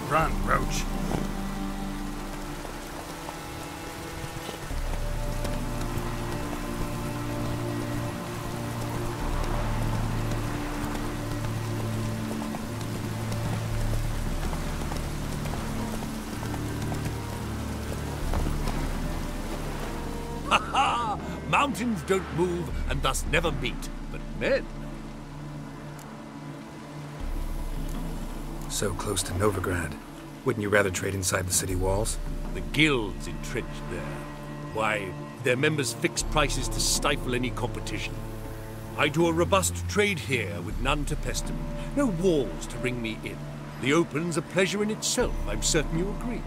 Run, Roach. Ha ha! Mountains don't move and thus never meet, but men. So close to Novigrad. Wouldn't you rather trade inside the city walls? The guild's entrenched there. Why, their members fix prices to stifle any competition. I do a robust trade here with none to pester me. No walls to ring me in. The open's a pleasure in itself, I'm certain you agree.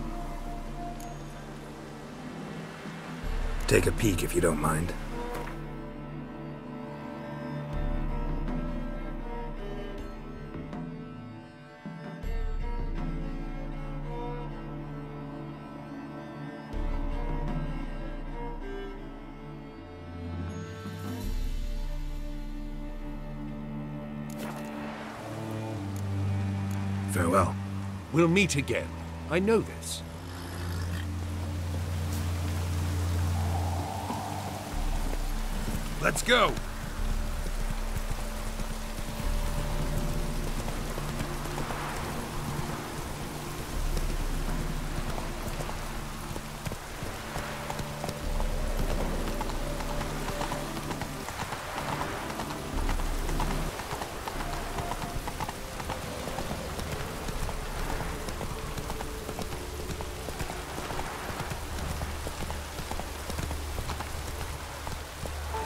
Take a peek if you don't mind. Farewell. We'll meet again. I know this. Let's go!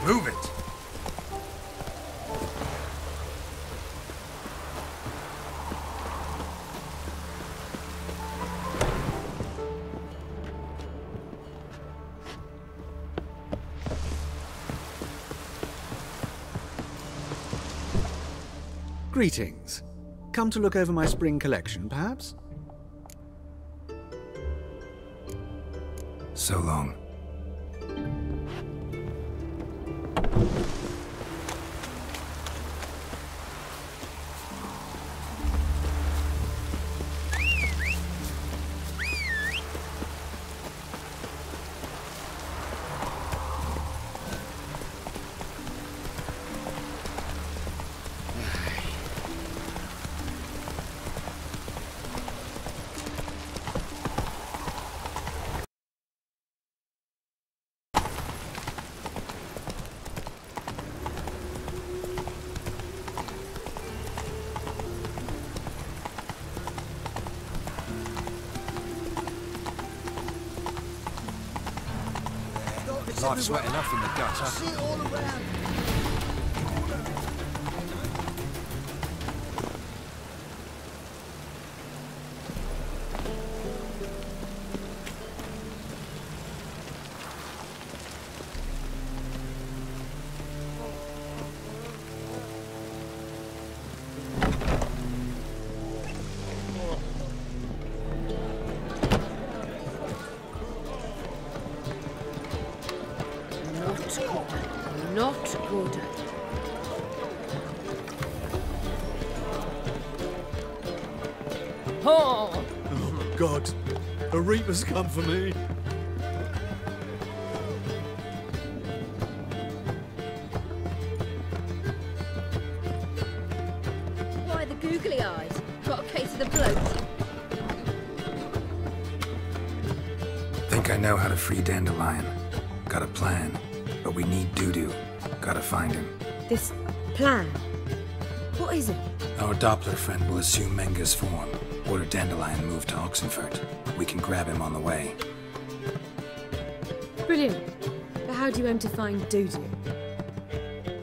Move it! Greetings. Come to look over my spring collection, perhaps? So long. Life's wet enough in the gutter. See it all around. Not good. Oh! Oh, God. A reaper's come for me. Why the googly eyes? Got a case of the bloat. Think I know how to free Dandelion. Got a plan. But we need Dudu. Gotta find him. This plan? What is it? Our Doppler friend will assume Menga's form. Order Dandelion move to Oxenfurt. We can grab him on the way. Brilliant. But how do you aim to find Dudu?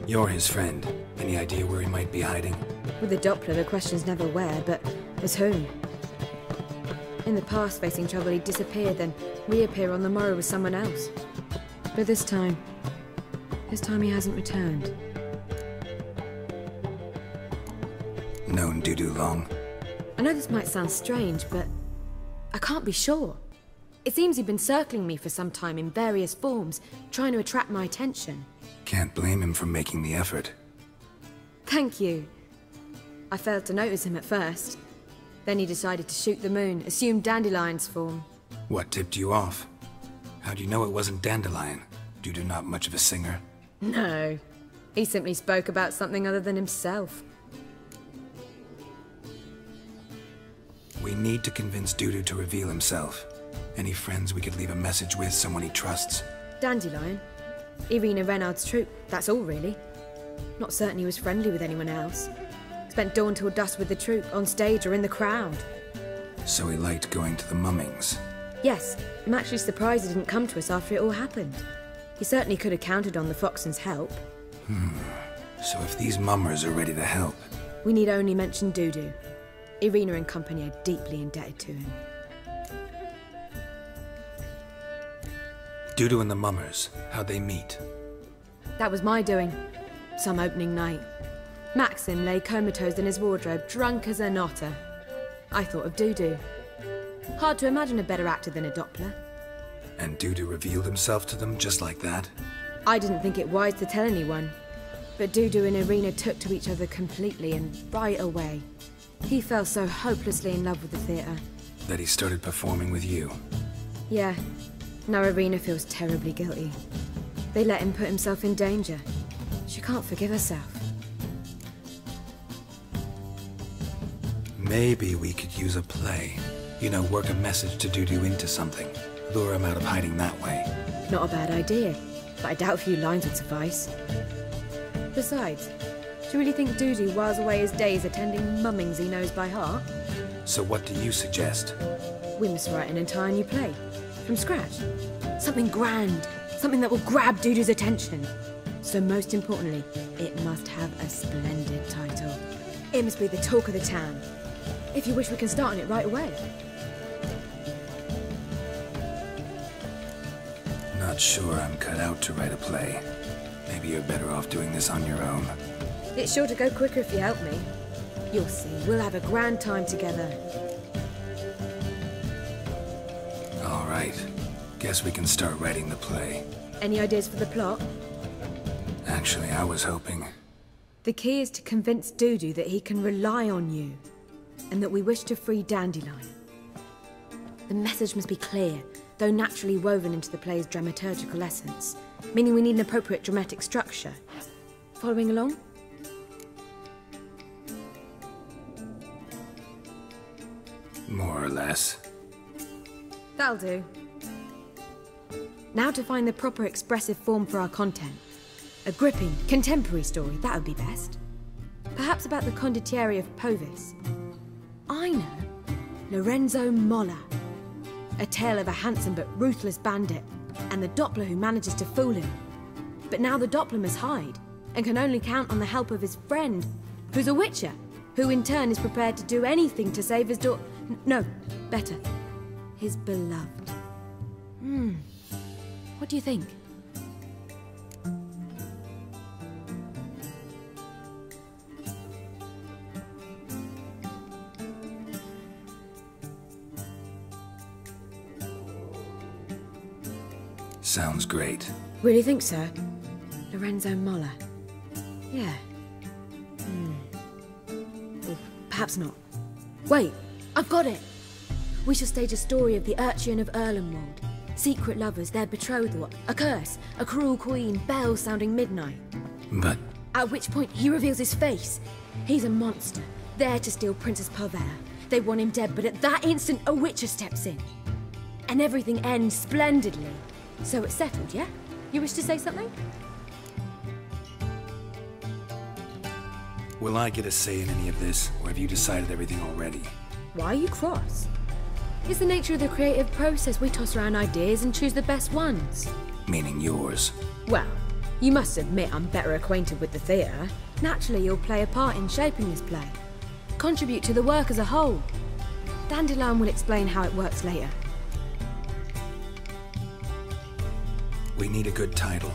You're his friend. Any idea where he might be hiding? With the Doppler, the question's never where, but as whom? In the past, facing trouble, he'd disappear, then reappear on the morrow with someone else. But this time he hasn't returned. Known Dudu long? I know this might sound strange, but I can't be sure. It seems he'd been circling me for some time in various forms, trying to attract my attention. Can't blame him for making the effort. Thank you. I failed to notice him at first. Then he decided to shoot the moon, assumed Dandelion's form. What tipped you off? How do you know it wasn't Dandelion? Dudu not much of a singer? No. He simply spoke about something other than himself. We need to convince Dudu to reveal himself. Any friends we could leave a message with, someone he trusts? Dandelion? Irina Renard's troupe, that's all really. Not certain he was friendly with anyone else. Spent dawn till dusk with the troupe, on stage or in the crowd. So he liked going to the mummings? Yes, I'm actually surprised he didn't come to us after it all happened. He certainly could have counted on the Foxen's help. So if these mummers are ready to help... We need only mention Dudu. Irina and company are deeply indebted to him. Dudu and the mummers, how'd they meet? That was my doing. Some opening night. Maxim lay comatose in his wardrobe, drunk as an otter. I thought of Dudu. Hard to imagine a better actor than a Doppler. And Dudu revealed himself to them just like that? I didn't think it wise to tell anyone. But Dudu and Irina took to each other completely and right away. He fell so hopelessly in love with the theatre. That he started performing with you? Yeah. Now Irina feels terribly guilty. They let him put himself in danger. She can't forgive herself. Maybe we could use a play. You know, work a message to Dudu into something. Lure him out of hiding that way. Not a bad idea, but I doubt a few lines would suffice. Besides, do you really think Dudu whiles away his days attending mummings he knows by heart? So what do you suggest? We must write an entire new play. From scratch. Something grand. Something that will grab Dudu's attention. So most importantly, it must have a splendid title. It must be the talk of the town. If you wish, we can start on it right away. Not sure I'm cut out to write a play. Maybe you're better off doing this on your own. It's sure to go quicker if you help me. You'll see, we'll have a grand time together. All right. Guess we can start writing the play. Any ideas for the plot? Actually, I was hoping... The key is to convince Dudu that he can rely on you, and that we wish to free Dandelion. The message must be clear, though naturally woven into the play's dramaturgical essence, meaning we need an appropriate dramatic structure. Following along? More or less. That'll do. Now to find the proper expressive form for our content. A gripping, contemporary story, that would be best. Perhaps about the condottieri of Povis. I know. Lorenzo Molla. A tale of a handsome but ruthless bandit, and the Doppler who manages to fool him. But now the Doppler must hide, and can only count on the help of his friend, who's a witcher, who in turn is prepared to do anything to save his daughter. No, better. His beloved. What do you think? Sounds great. Really think so? Lorenzo Molla. Yeah. Or perhaps not. Wait, I've got it! We shall stage a story of the Urcheon of Erlenwald. Secret lovers, their betrothal, a curse, a cruel queen, bells sounding midnight. But... At which point he reveals his face. He's a monster, there to steal Princess Parvera. They want him dead, but at that instant a witcher steps in. And everything ends splendidly. So it's settled, yeah? You wish to say something? Will I get a say in any of this, or have you decided everything already? Why are you cross? It's the nature of the creative process. We toss around ideas and choose the best ones. Meaning yours. Well, you must admit I'm better acquainted with the theatre. Naturally, you'll play a part in shaping this play. Contribute to the work as a whole. Dandelion will explain how it works later. We need a good title.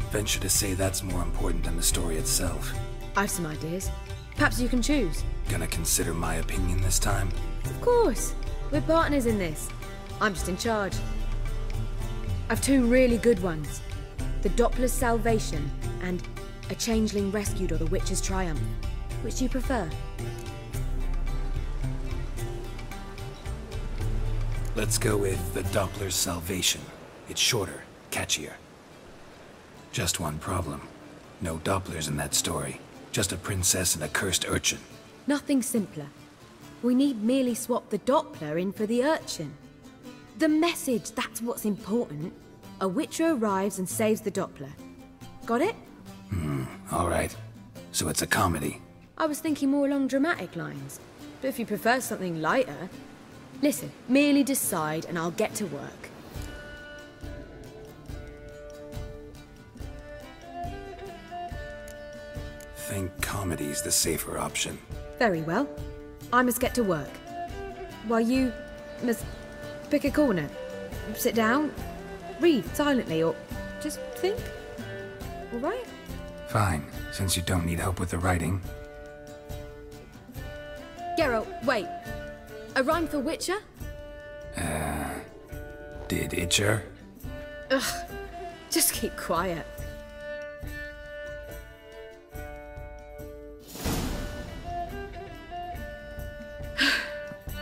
Venture to say that's more important than the story itself. I've some ideas. Perhaps you can choose. Gonna consider my opinion this time? Of course. We're partners in this. I'm just in charge. I've two really good ones. The Doppler's Salvation and A Changeling Rescued or The Witch's Triumph. Which do you prefer? Let's go with the Doppler's Salvation. It's shorter, catchier. Just one problem. No Dopplers in that story. Just a princess and a cursed urchin. Nothing simpler. We need merely swap the Doppler in for the urchin. The message, that's what's important. A Witcher arrives and saves the Doppler. Got it? All right. So it's a comedy. I was thinking more along dramatic lines. But if you prefer something lighter... Listen, merely decide and I'll get to work. Think comedy's the safer option. Very well. I must get to work. While you must pick a corner. Sit down, read silently, or just think. All right? Fine, since you don't need help with the writing. Geralt, wait. A rhyme for Witcher? Did Itcher? Ugh. Just keep quiet.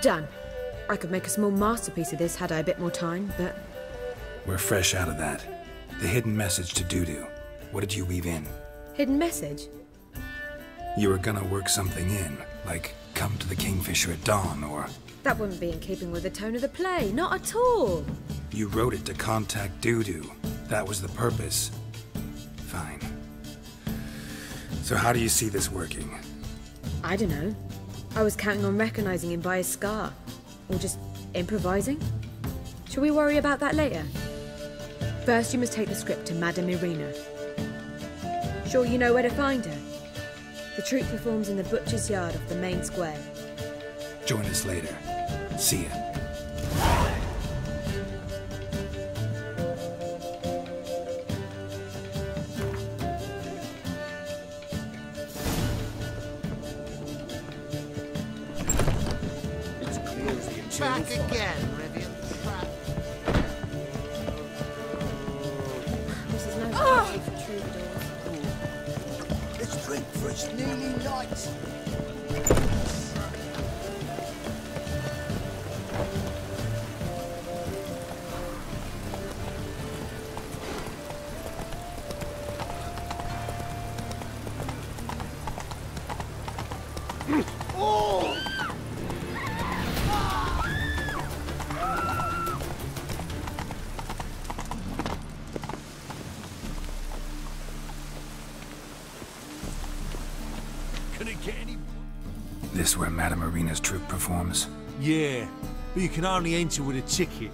Done. I could make a small masterpiece of this had I a bit more time, but... We're fresh out of that. The hidden message to Dudu. What did you weave in? Hidden message? You were gonna work something in, like come to the Kingfisher at dawn, or... That wouldn't be in keeping with the tone of the play, not at all. You wrote it to contact Dudu. That was the purpose. Fine. So how do you see this working? I don't know. I was counting on recognizing him by his scar. Or just improvising. Shall we worry about that later? First, you must take the script to Madame Irina. Sure you know where to find her? The troupe performs in the butcher's yard off the main square. Join us later. See ya. Back again, Rivian Trap. This is no party for troubadours. Let's drink for it's nearly night. Can it get any... This where Madame Irina's troupe performs? Yeah, but you can only enter with a ticket.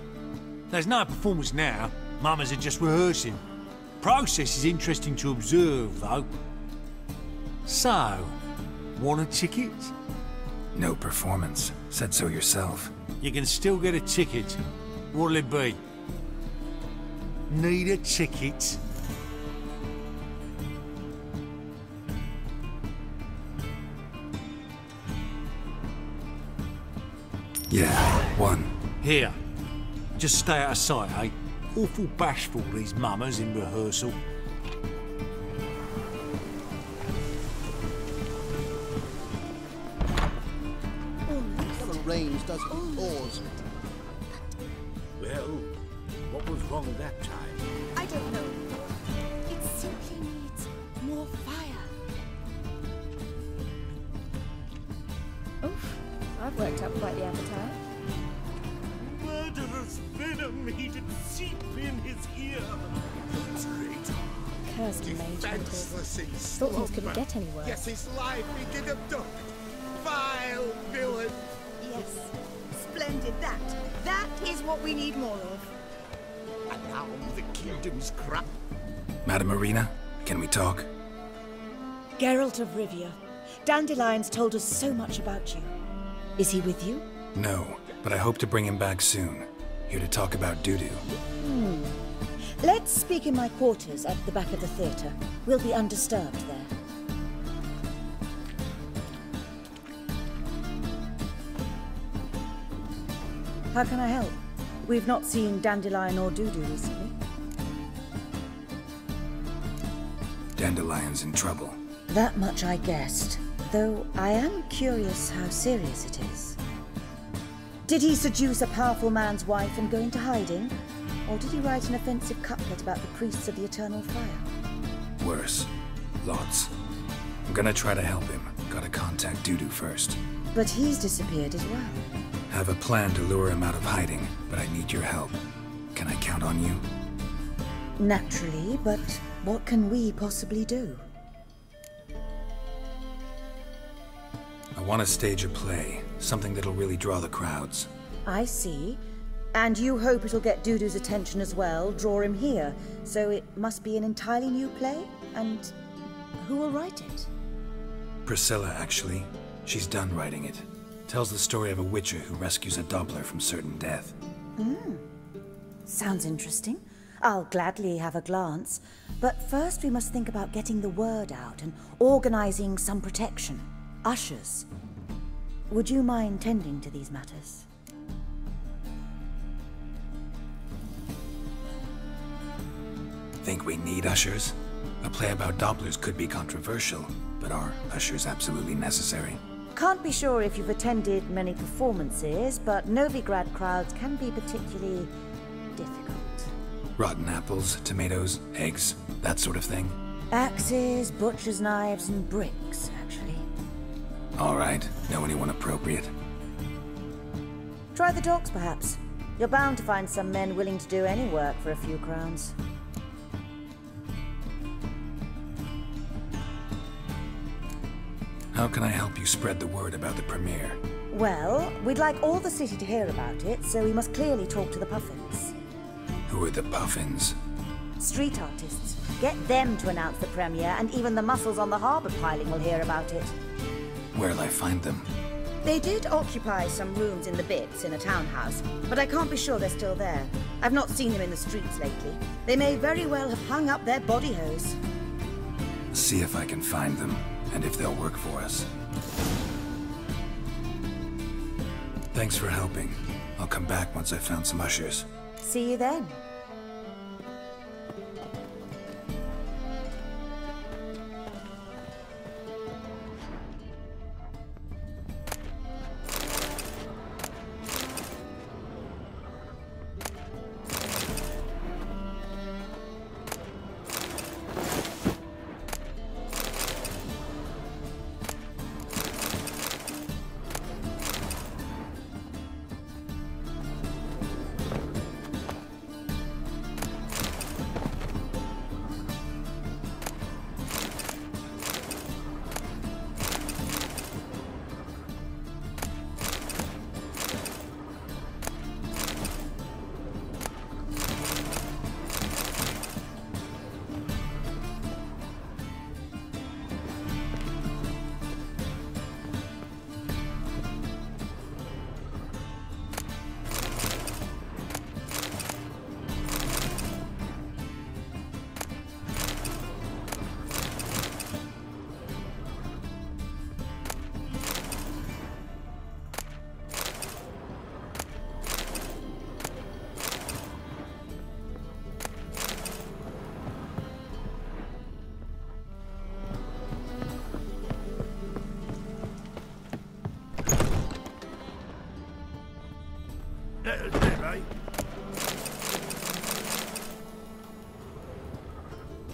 There's no performance now. Mamas are just rehearsing. Process is interesting to observe, though. So, want a ticket? No performance. Said so yourself. You can still get a ticket. What'll it be? Need a ticket? Yeah, one. Here. Just stay out of sight, eh? Awful bashful, these mamas in rehearsal. The range doesn't pause. Well, what was wrong that time? I don't know. It simply needs more fire. Oof, I've worked up quite the appetite. Murderous venom heated seep in his ear. Traitor. Cursed mage hunters. Defenseless Thought things couldn't get any worse. Yes, his life he did abduct. Vile villain. Yes. Splendid that. That is what we need more of. And now the kingdom's crap. Madame Irina, can we talk? Geralt of Rivia. Dandelion's told us so much about you. Is he with you? No, but I hope to bring him back soon. Here to talk about Dudu. Let's speak in my quarters at the back of the theatre. We'll be undisturbed there. How can I help? We've not seen Dandelion or Dudu recently. Dandelion's in trouble. That much I guessed, though I am curious how serious it is. Did he seduce a powerful man's wife and go into hiding? Or did he write an offensive couplet about the priests of the eternal fire? Worse. Lots. I'm gonna try to help him. Gotta contact Dudu first. But he's disappeared as well. Have a plan to lure him out of hiding, but I need your help. Can I count on you? Naturally, but what can we possibly do? I want to stage a play, something that'll really draw the crowds. I see. And you hope it'll get Dudu's attention as well, draw him here. So it must be an entirely new play? And who will write it? Priscilla, actually. She's done writing it. Tells the story of a witcher who rescues a Doppler from certain death. Sounds interesting. I'll gladly have a glance. But first we must think about getting the word out and organizing some protection. Ushers. Would you mind tending to these matters? Think we need ushers? A play about Dopplers could be controversial, but are ushers absolutely necessary? Can't be sure if you've attended many performances, but Novigrad crowds can be particularly difficult. Rotten apples, tomatoes, eggs, that sort of thing? Axes, butcher's knives, and bricks, actually. All right. Know anyone appropriate? Try the docks, perhaps. You're bound to find some men willing to do any work for a few crowns. How can I help you spread the word about the premiere? Well, we'd like all the city to hear about it, so we must clearly talk to the Puffins. Who are the Puffins? Street artists. Get them to announce the premiere, and even the muscles on the harbour piling will hear about it. Where'll I find them? They did occupy some rooms in the Bits in a townhouse, but I can't be sure they're still there. I've not seen them in the streets lately. They may very well have hung up their body hose. See if I can find them, and if they'll work for us. Thanks for helping. I'll come back once I've found some ushers. See you then.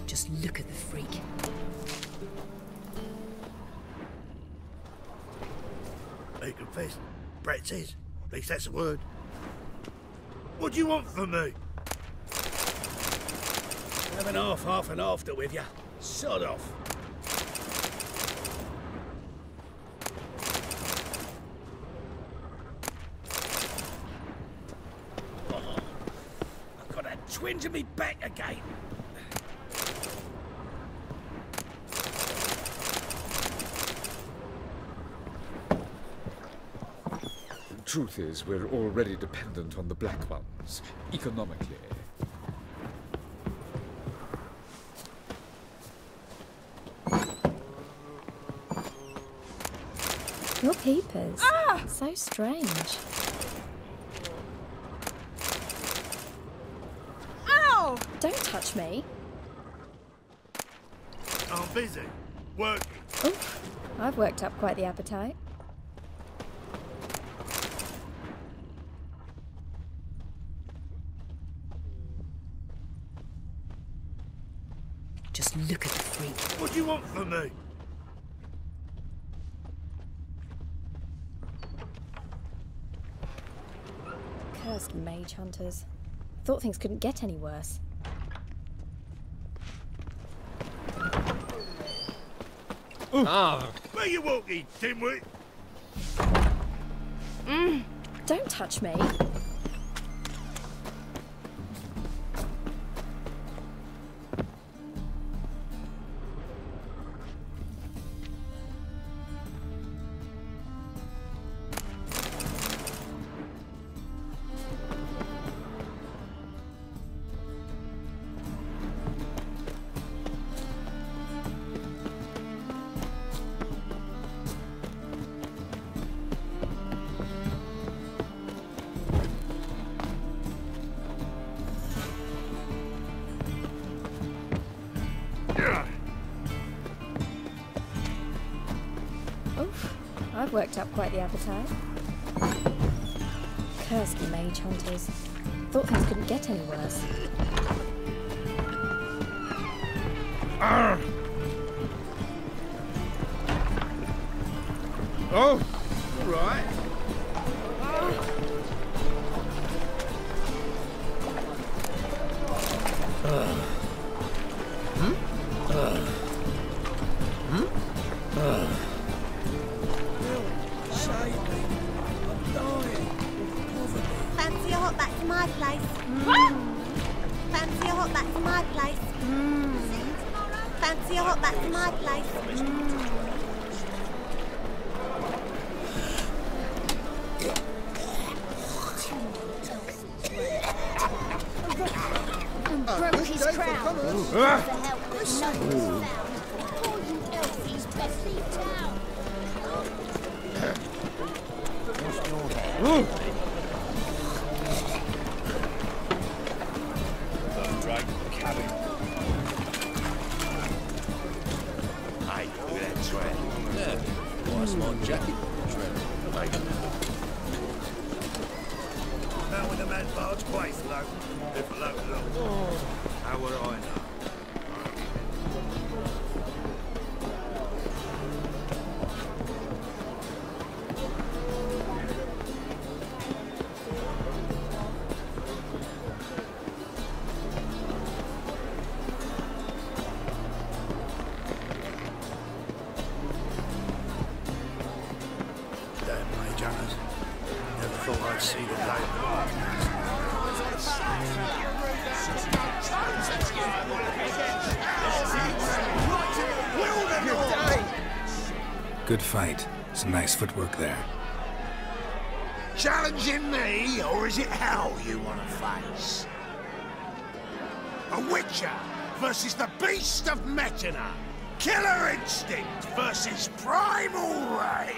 Just look at the freak. I confess, Brett says, at least that's a word. What do you want from me? Have an half and after with you. Sod off. Oh, I've got a twinge in me back again. Truth is, we're already dependent on the Black Ones, economically. Your peepers. Ah! So strange. Ow! Don't touch me. I'm busy. Working. Oof. I've worked up quite the appetite. Just look at the freak. What do you want from me? Cursed mage hunters. Thought things couldn't get any worse. Where you walking, dimwit? Don't touch me. Oof, I've worked up quite the appetite. Cursed mage hunters. Thought things couldn't get any worse. Oh, all right. Fancy a hop back to my place? Fancy a hop back to my place? Fancy a hop back to my place? Broke his crown. The help was no one found. Poor you Elfie's best leave town. Right cabin. Hey, look at that trail. Yeah. Nice smart jacket. Now when the man barge place, though. If local. How would I know? Damn mage hunters. Never thought I'd see the day. Good fight. Some nice footwork there. Challenging me, or is it hell you want to face? A Witcher versus the Beast of Metina. Killer instinct versus primal rage.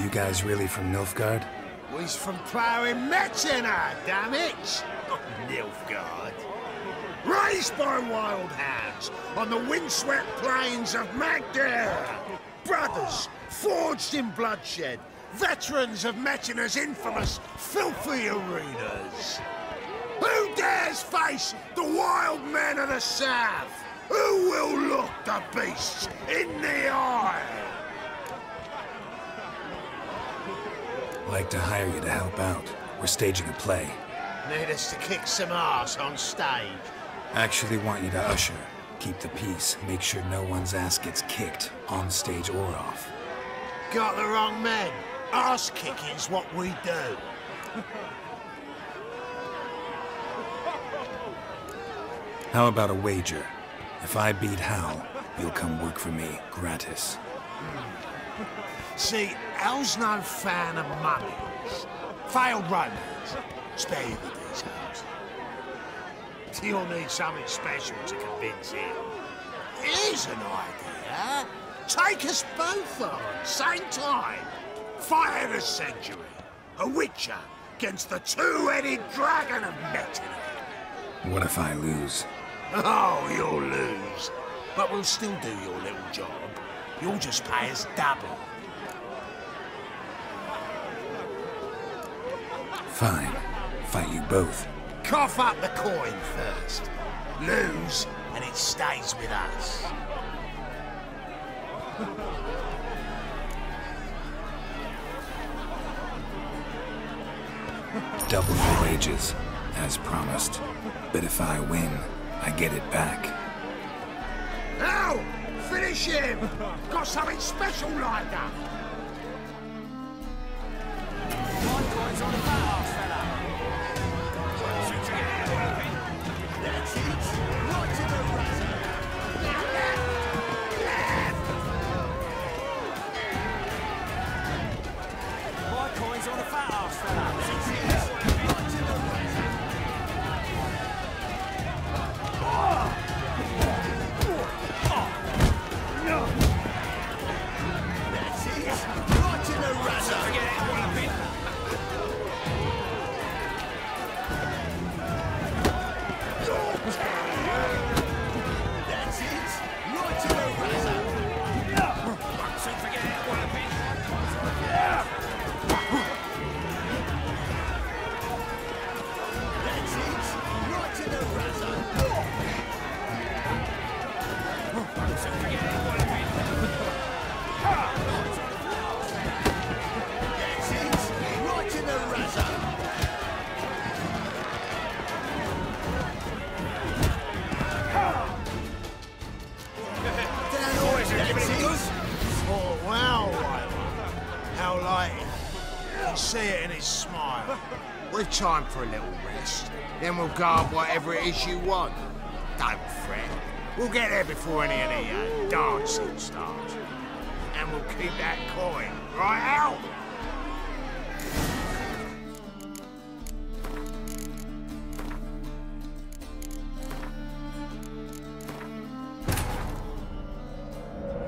You guys really from Nilfgaard? We's from ploughing Metina, damn it! Not Nilfgaard. Raised by wild hounds on the windswept plains of Magdir. Brothers forged in bloodshed. Veterans of Metina's infamous filthy arenas. Who dares face the wild men of the south? Who will look the beasts in the eye? Like to hire you to help out. We're staging a play. Need us to kick some ass on stage. Actually want you to usher. Keep the peace. Make sure no one's ass gets kicked, on stage or off. Got the wrong men. Ass kicking's what we do. How about a wager? If I beat Hal, you'll come work for me, gratis. See, Hal's no fan of mummies. Failed romance. Spare you the details. You'll need something special to convince him. Here's an idea. Take us both on, same time. Fight of the century. A Witcher against the two-headed dragon of Metina. What if I lose? Oh, you'll lose. But we'll still do your little job. You'll just pay us double. Fine. Fight you both. Cough up the coin first. Lose, and it stays with us. Double the wages, as promised. But if I win, I get it back. Now, finish him! Got something special lined up. That's it. Right to the razor. My coin's on a fat ass fella. We've time for a little rest. Then we'll guard whatever it is you want. Don't fret. We'll get there before any of the dancing starts. And we'll keep that coin, right, Al?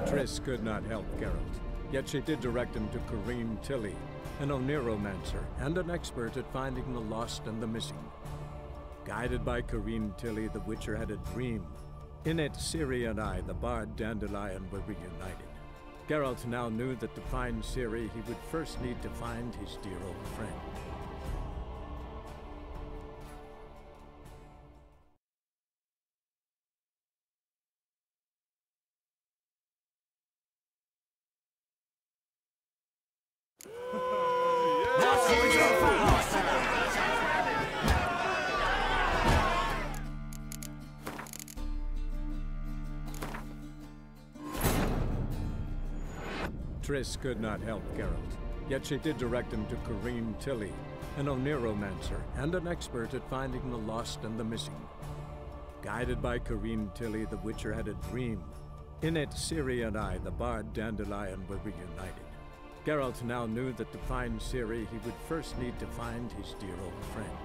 Triss could not help Geralt, yet she did direct him to Corrine Tilly, an Oniromancer and an expert at finding the lost and the missing. Guided by Corrine Tilly, the Witcher had a dream. In it, Ciri and I, the bard Dandelion, were reunited. Geralt now knew that to find Ciri, he would first need to find his dear old friend. Triss could not help Geralt, yet she did direct him to Corrine Tilly, an Oniromancer and an expert at finding the lost and the missing. Guided by Corrine Tilly, the Witcher had a dream. In it, Ciri and I, the bard Dandelion, were reunited. Geralt now knew that to find Ciri, he would first need to find his dear old friend.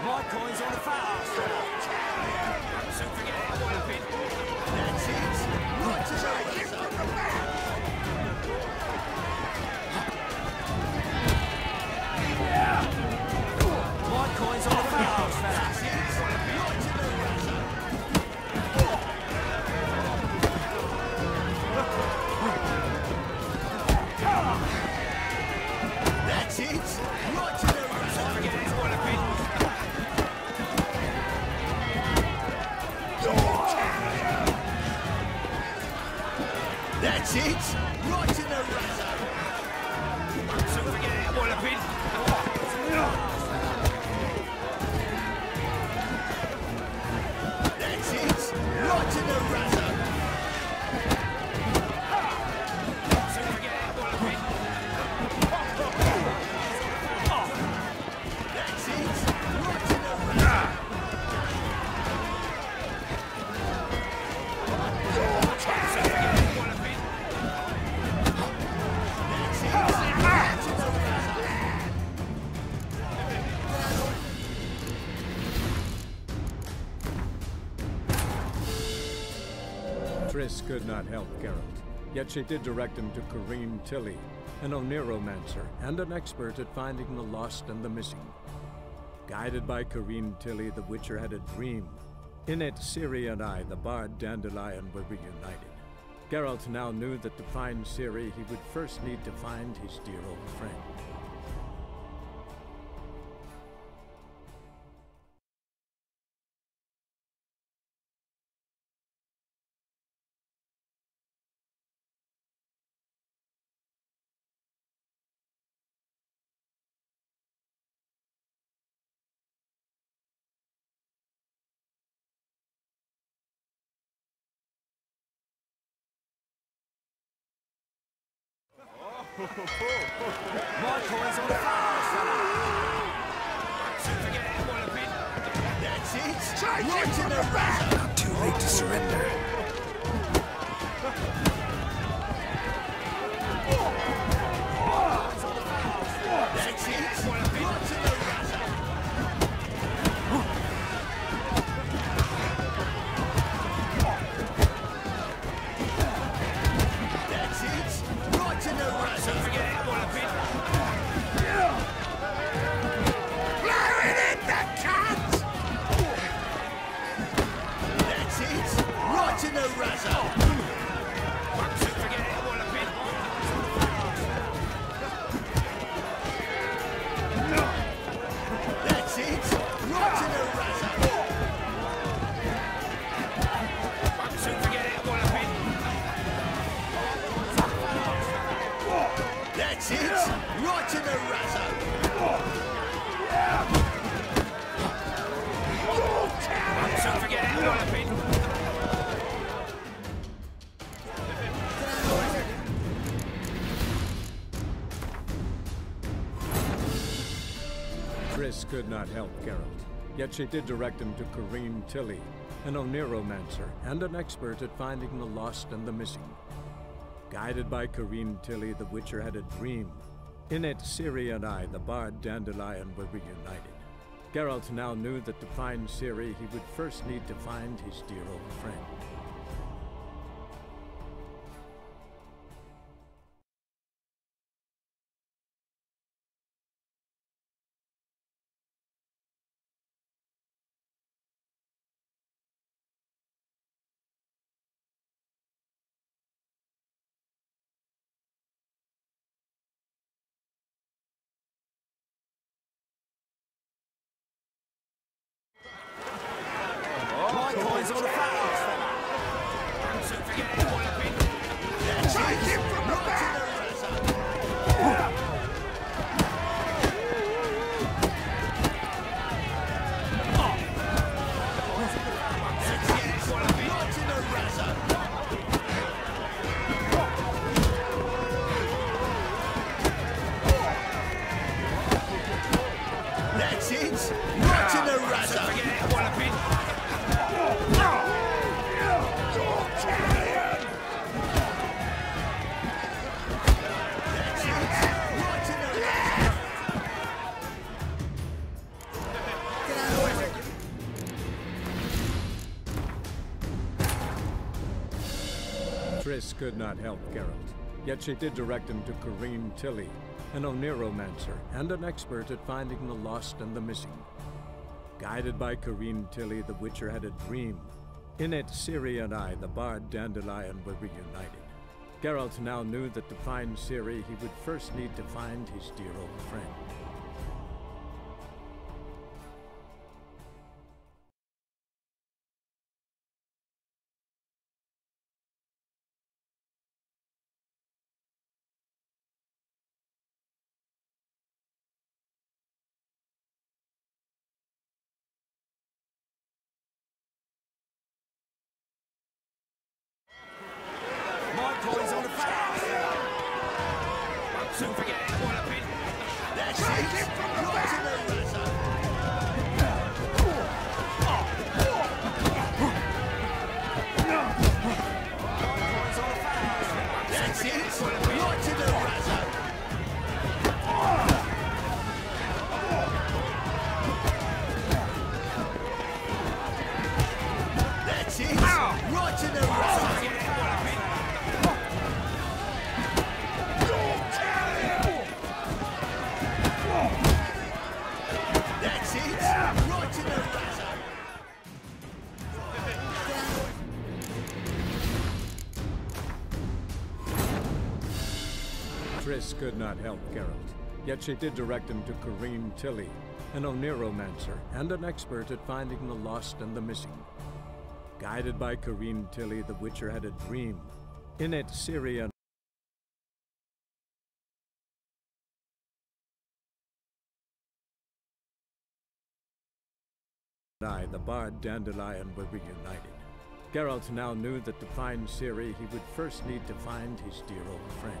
My coin's on the fat ass fella. Soon forget it, what a bit. That's it. Right to the hip from the back. My coin's on the fat ass fella. Right to the razor. That's it. Right to the razor. Forget it, what a bit. That's it! Right in the razor! So forget it, what a bit! That's it! Right in the razor! So forget it, what a bit! That's it! Right in the razor! So forget it, what a bit! Triss could not help Geralt, yet she did direct him to Corrine Tilly, an Oniromancer and an expert at finding the lost and the missing. Guided by Corrine Tilly, the Witcher had a dream. In it, Ciri and I, the bard Dandelion, were reunited. Geralt now knew that to find Ciri, he would first need to find his dear old friend. My coin's on fire, fella! Don't forget it, Wallopin. That's it! Right in the razor! Not too late to surrender. That's it! Wallopin. Right in the razor! That's it! Right in the razor! Don't forget it, Wallopin. Blowing in the cat! That's it! Right in the razor! Don't forget it, Wallopin. That's it! Right in the razor! Don't forget it, Wallopin. That's it! Right in the razor! Don't forget it, Wallopin. Triss could not help Geralt, yet she did direct him to Corrine Tilly, an Oniromancer and an expert at finding the lost and the missing. Guided by Corrine Tilly, the Witcher had a dream. In it, Ciri and I, the bard Dandelion, were reunited. Geralt now knew that to find Ciri, he would first need to find his dear old friend. My coin's on fire, fella. Don't forget it, Wallopin. Take him from the back! That's it! Right in the razor! Don't forget it, Wallopin. That's it! Right in the razor! Triss could not help Geralt, yet she did direct him to Corrine Tilly, an Oniromancer and an expert at finding the lost and the missing. Guided by Corrine Tilly, the Witcher had a dream. In it, Ciri and I, the bard Dandelion, were reunited. Geralt now knew that to find Ciri, he would first need to find his dear old friend. My coin's on fire, fella. Don't forget it, Wallopin. That's it! Right in the razor! That's it! Right in the razor! That's it! Right in the razor! Triss could not help Geralt, yet she did direct him to Corrine Tilly, an Oniromancer and an expert at finding the lost and the missing. Guided by Corrine Tilly, the Witcher had a dream. In it, Ciri and I, the bard Dandelion, were reunited. Geralt now knew that to find Ciri, he would first need to find his dear old friend.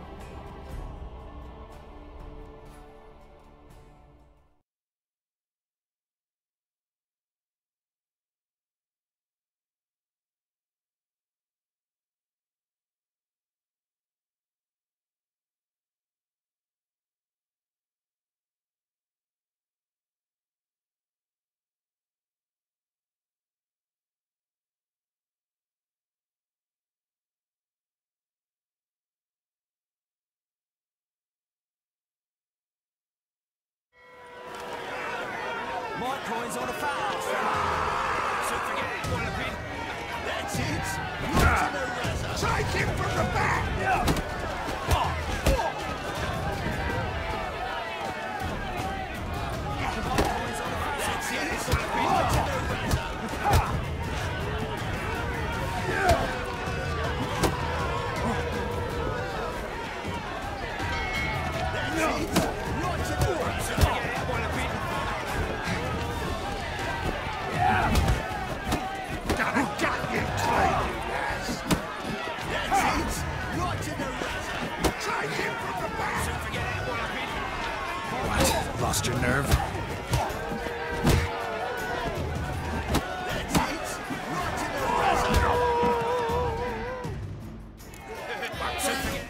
My coin's on a foul, fella. So forget it, Wallopin. That's it. Right to the razor. Take him from the back! That's it, Wallopin. Right to the razor. That's it. Right to the razor. Forget it, Wallopin. Gotta gut you clean, you ass! That's it. Right to the razor. Take him from the back! So forget it, Wallopin. What? Lost your nerve? That's it. Right to the razor. So forget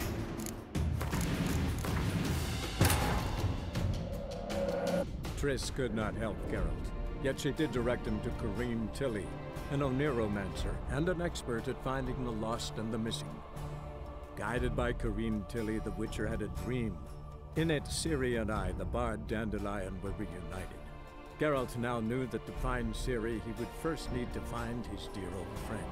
Triss could not help Geralt, yet she did direct him to Corrine Tilly, an Oniromancer and an expert at finding the lost and the missing. Guided by Corrine Tilly, the Witcher had a dream. In it, Ciri and I, the bard Dandelion, were reunited. Geralt now knew that to find Ciri, he would first need to find his dear old friend.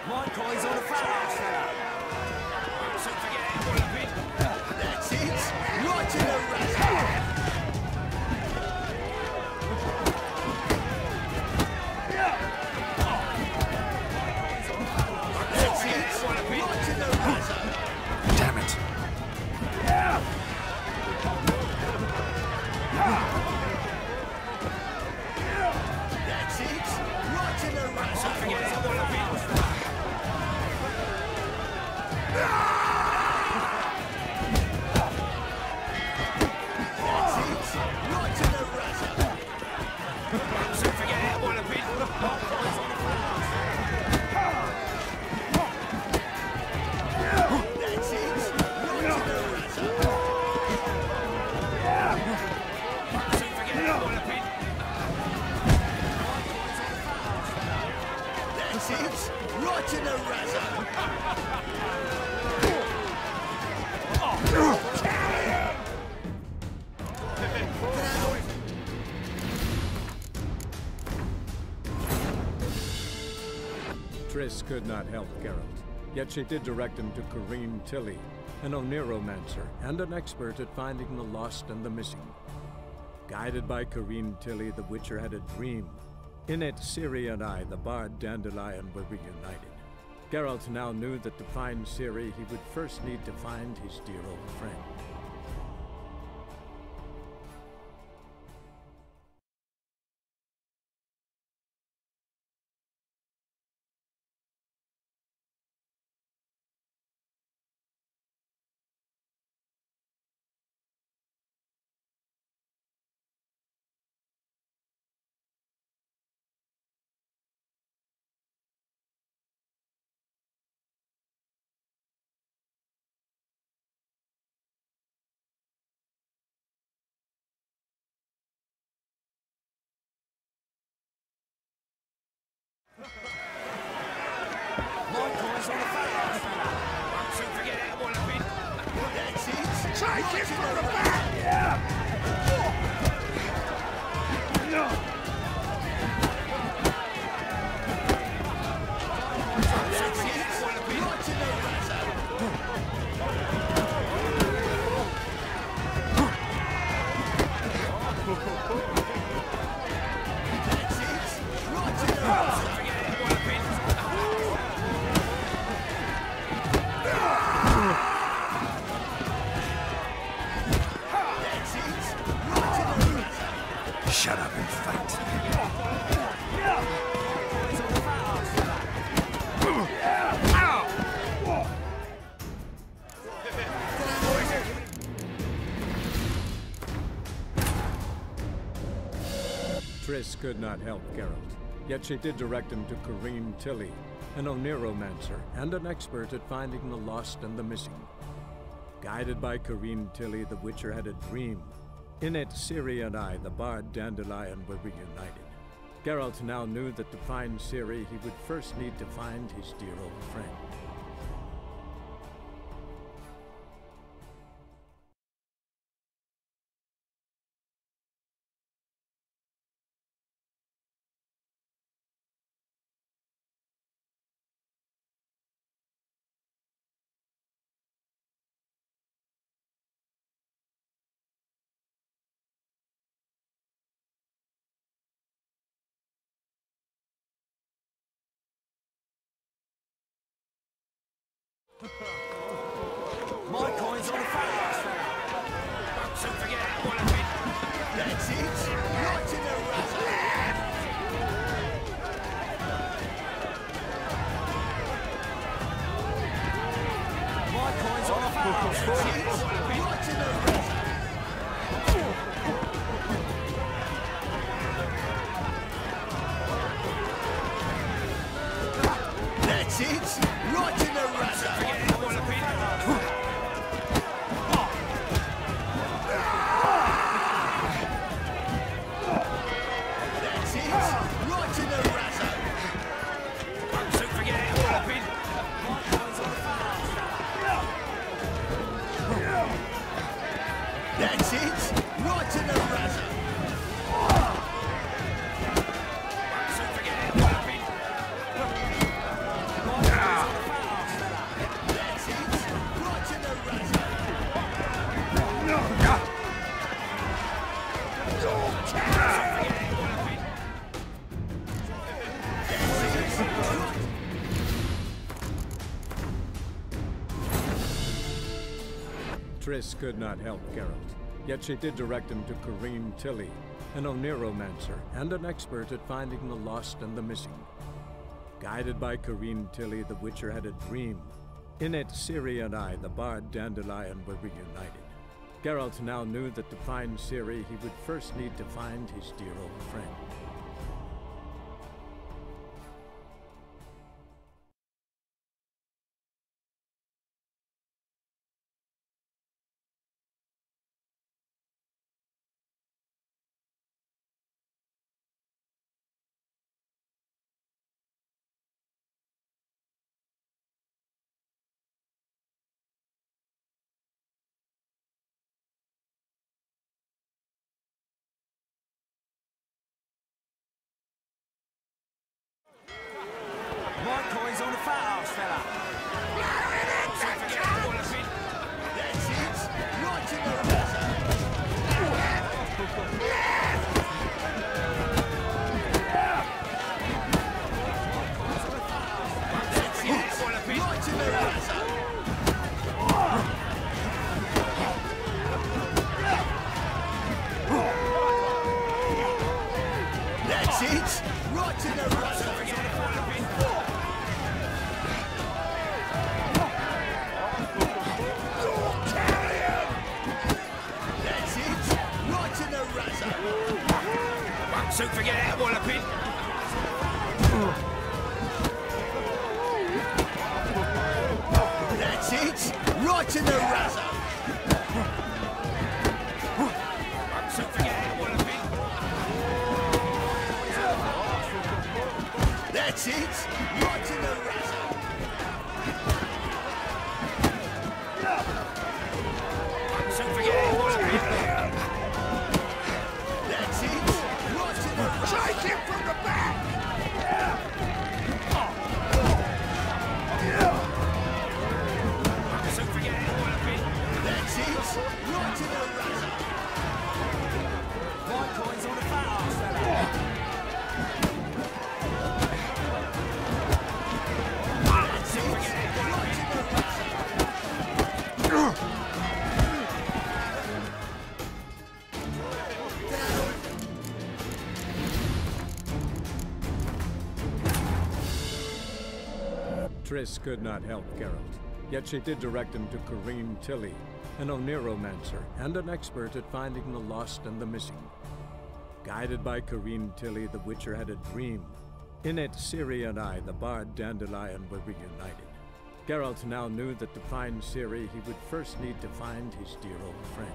My coin's on a foul, fella. So forget it, Wallopin. That's it. Right to the razor. That's it, Wallopin. Right to the razor. Damn it. That's it. Right to the razor. So forget it, Wallopin. That's it. Right to the razor. So forget it, Wallopin. My coin's on a foul. That's it. Right to the razor. So forget it, Wallopin. That's it. Right to the razor. Triss could not help Geralt, yet she did direct him to Corrine Tilly, an Oniromancer and an expert at finding the lost and the missing. Guided by Corrine Tilly, the Witcher had a dream. In it, Ciri and I, the bard Dandelion, were reunited. Geralt now knew that to find Ciri, he would first need to find his dear old friend. Take him from the back! Yeah! Shut up and fight. Triss could not help Geralt, yet she did direct him to Corrine Tilly, an Oniromancer and an expert at finding the lost and the missing. Guided by Corrine Tilly, the Witcher had a dream. In it, Ciri and I, the bard Dandelion, were reunited. Geralt now knew that to find Ciri, he would first need to find his dear old friend. My coin's on the fat fella. So forget that one a bit. That's it. Right in the My coin's on the fat fella. Right in the That's it. Right in the razor. That's it! Right in the razor! So forget it, Wallaby! That's it! Right in the razor! Triss could not help Geralt, yet she did direct him to Corrine Tilly, an Oniromancer and an expert at finding the lost and the missing. Guided by Corrine Tilly, the Witcher had a dream. In it, Ciri and I, the bard Dandelion, were reunited. Geralt now knew that to find Ciri, he would first need to find his dear old friend. My coin's on the fat ass fella. So forget that one a bit. That's it. Right in the razor. That's it. Right in the razor. That's it. Right in the razor. So forget that walloping. That's it. Right in the razor. So forget that walloping. That's it. Right in the razor. Triss could not help Geralt, yet she did direct him to Corrine Tilly, an Oniromancer and an expert at finding the lost and the missing. Guided by Corrine Tilly, the Witcher had a dream. In it, Ciri and I, the bard Dandelion, were reunited. Geralt now knew that to find Ciri, he would first need to find his dear old friend.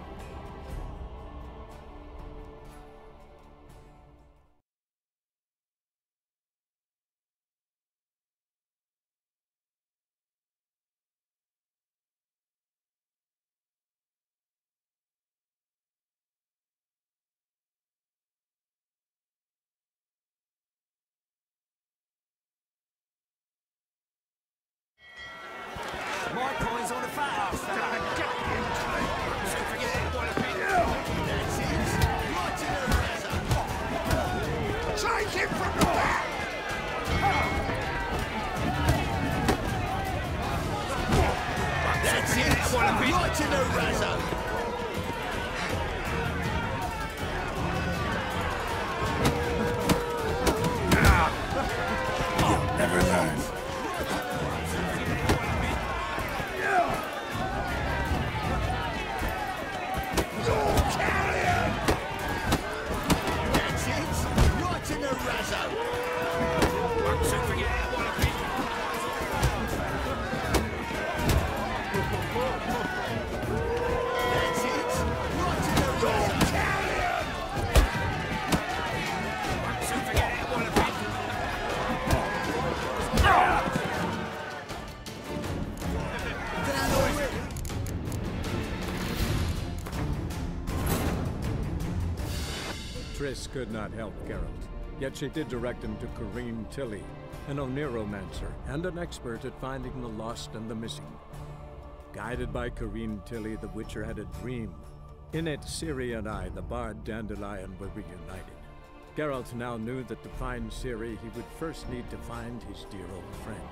My coin's on a fat ass. Don't forget it, what a pin. That's it. Right in the razor. Take him from the back! That's it. What a pin. Right in the razor. You'll never learn. Triss could not help Geralt, yet she did direct him to Corrine Tilly, an Oniromancer and an expert at finding the lost and the missing. Guided by Corrine Tilly, the Witcher had a dream. In it, Ciri and I, the bard Dandelion, were reunited. Geralt now knew that to find Ciri, he would first need to find his dear old friend.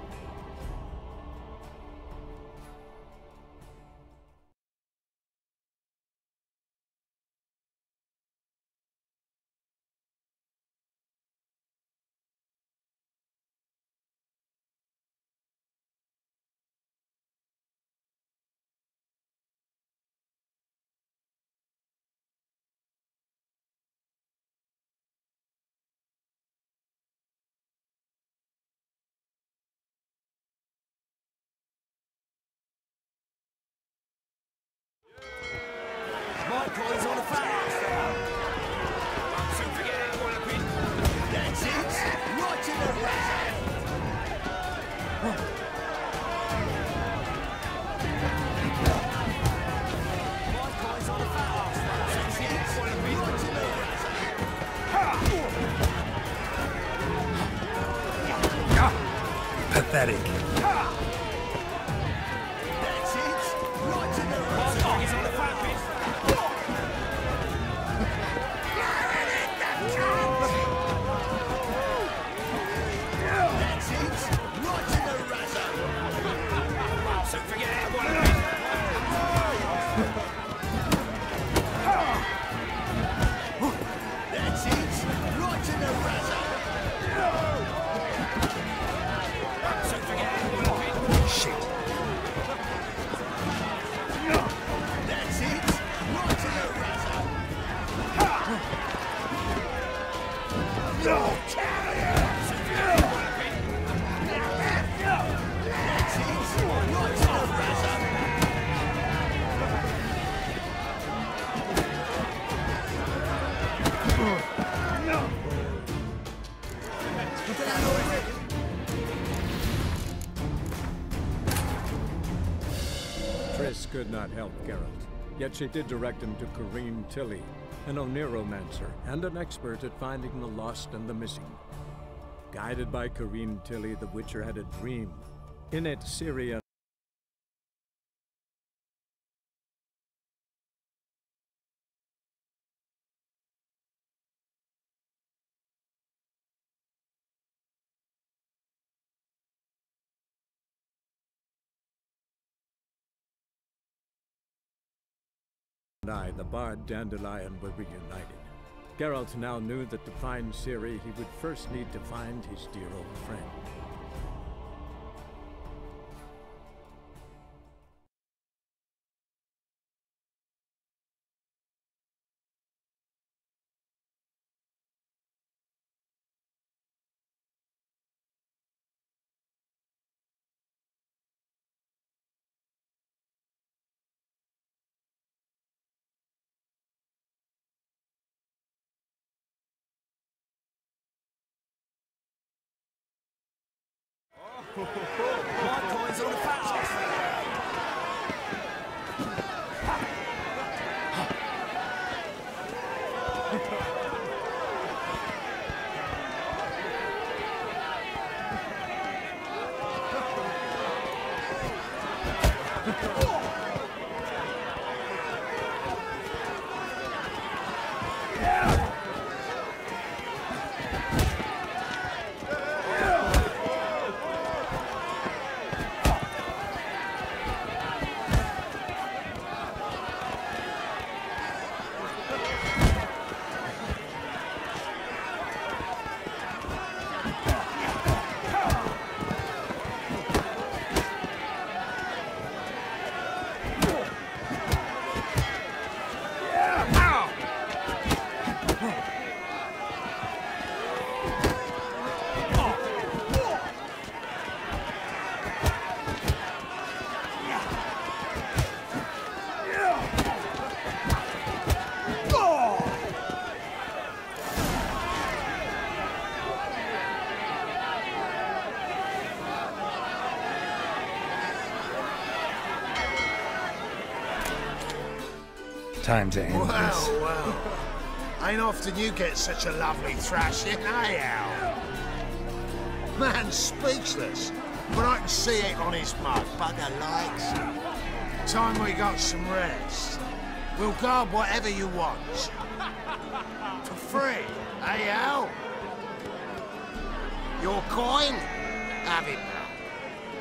My coin's on a fat ass. Don't forget it, what a pin. That's it. Right in the razor. My coin's on a fat ass. That's it. What a pin. Right in the razor. Pathetic. That's it. Right in the razor. My coin's on a fat pin. That's it. Right in the razor. Don't forget it, what a pin. That's it. Right in the razor. Don't forget it, what a pin. Shit. That's it. Right in the razor. No! That's it. Right in the razor. Triss could not help Geralt, yet she did direct him to Corrine Tilly, an Oniromancer and an expert at finding the lost and the missing. Guided by Corrine Tilly, the Witcher had a dream. In it, Ciri and I, the bard Dandelion, were reunited. Geralt now knew that to find Ciri, he would first need to find his dear old friend. My coin's on the fast. Time to end this. Well. Ain't often you get such a lovely thrashing, eh, Al? Man's speechless, but I can see it on his mug. Bugger likes it. Time we got some rest. We'll guard whatever you want. For free, eh, Al? Your coin? Have it, pal.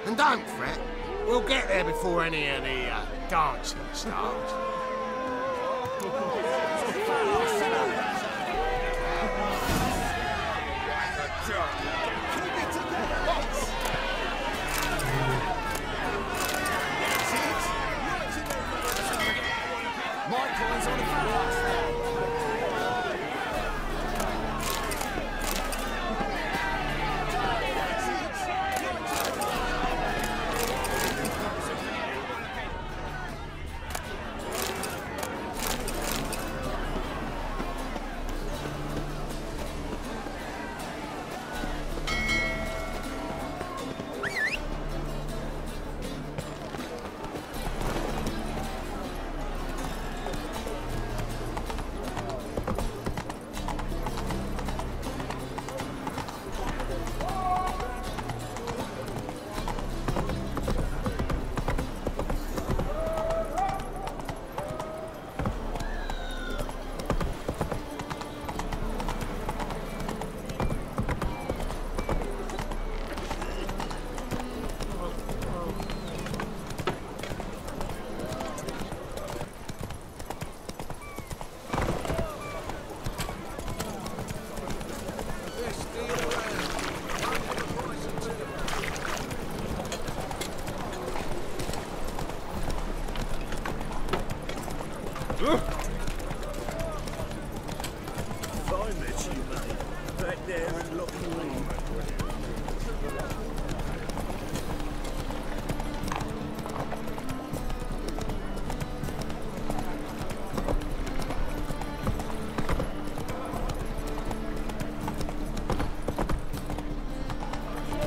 And don't fret. We'll get there before any of the dancing starts.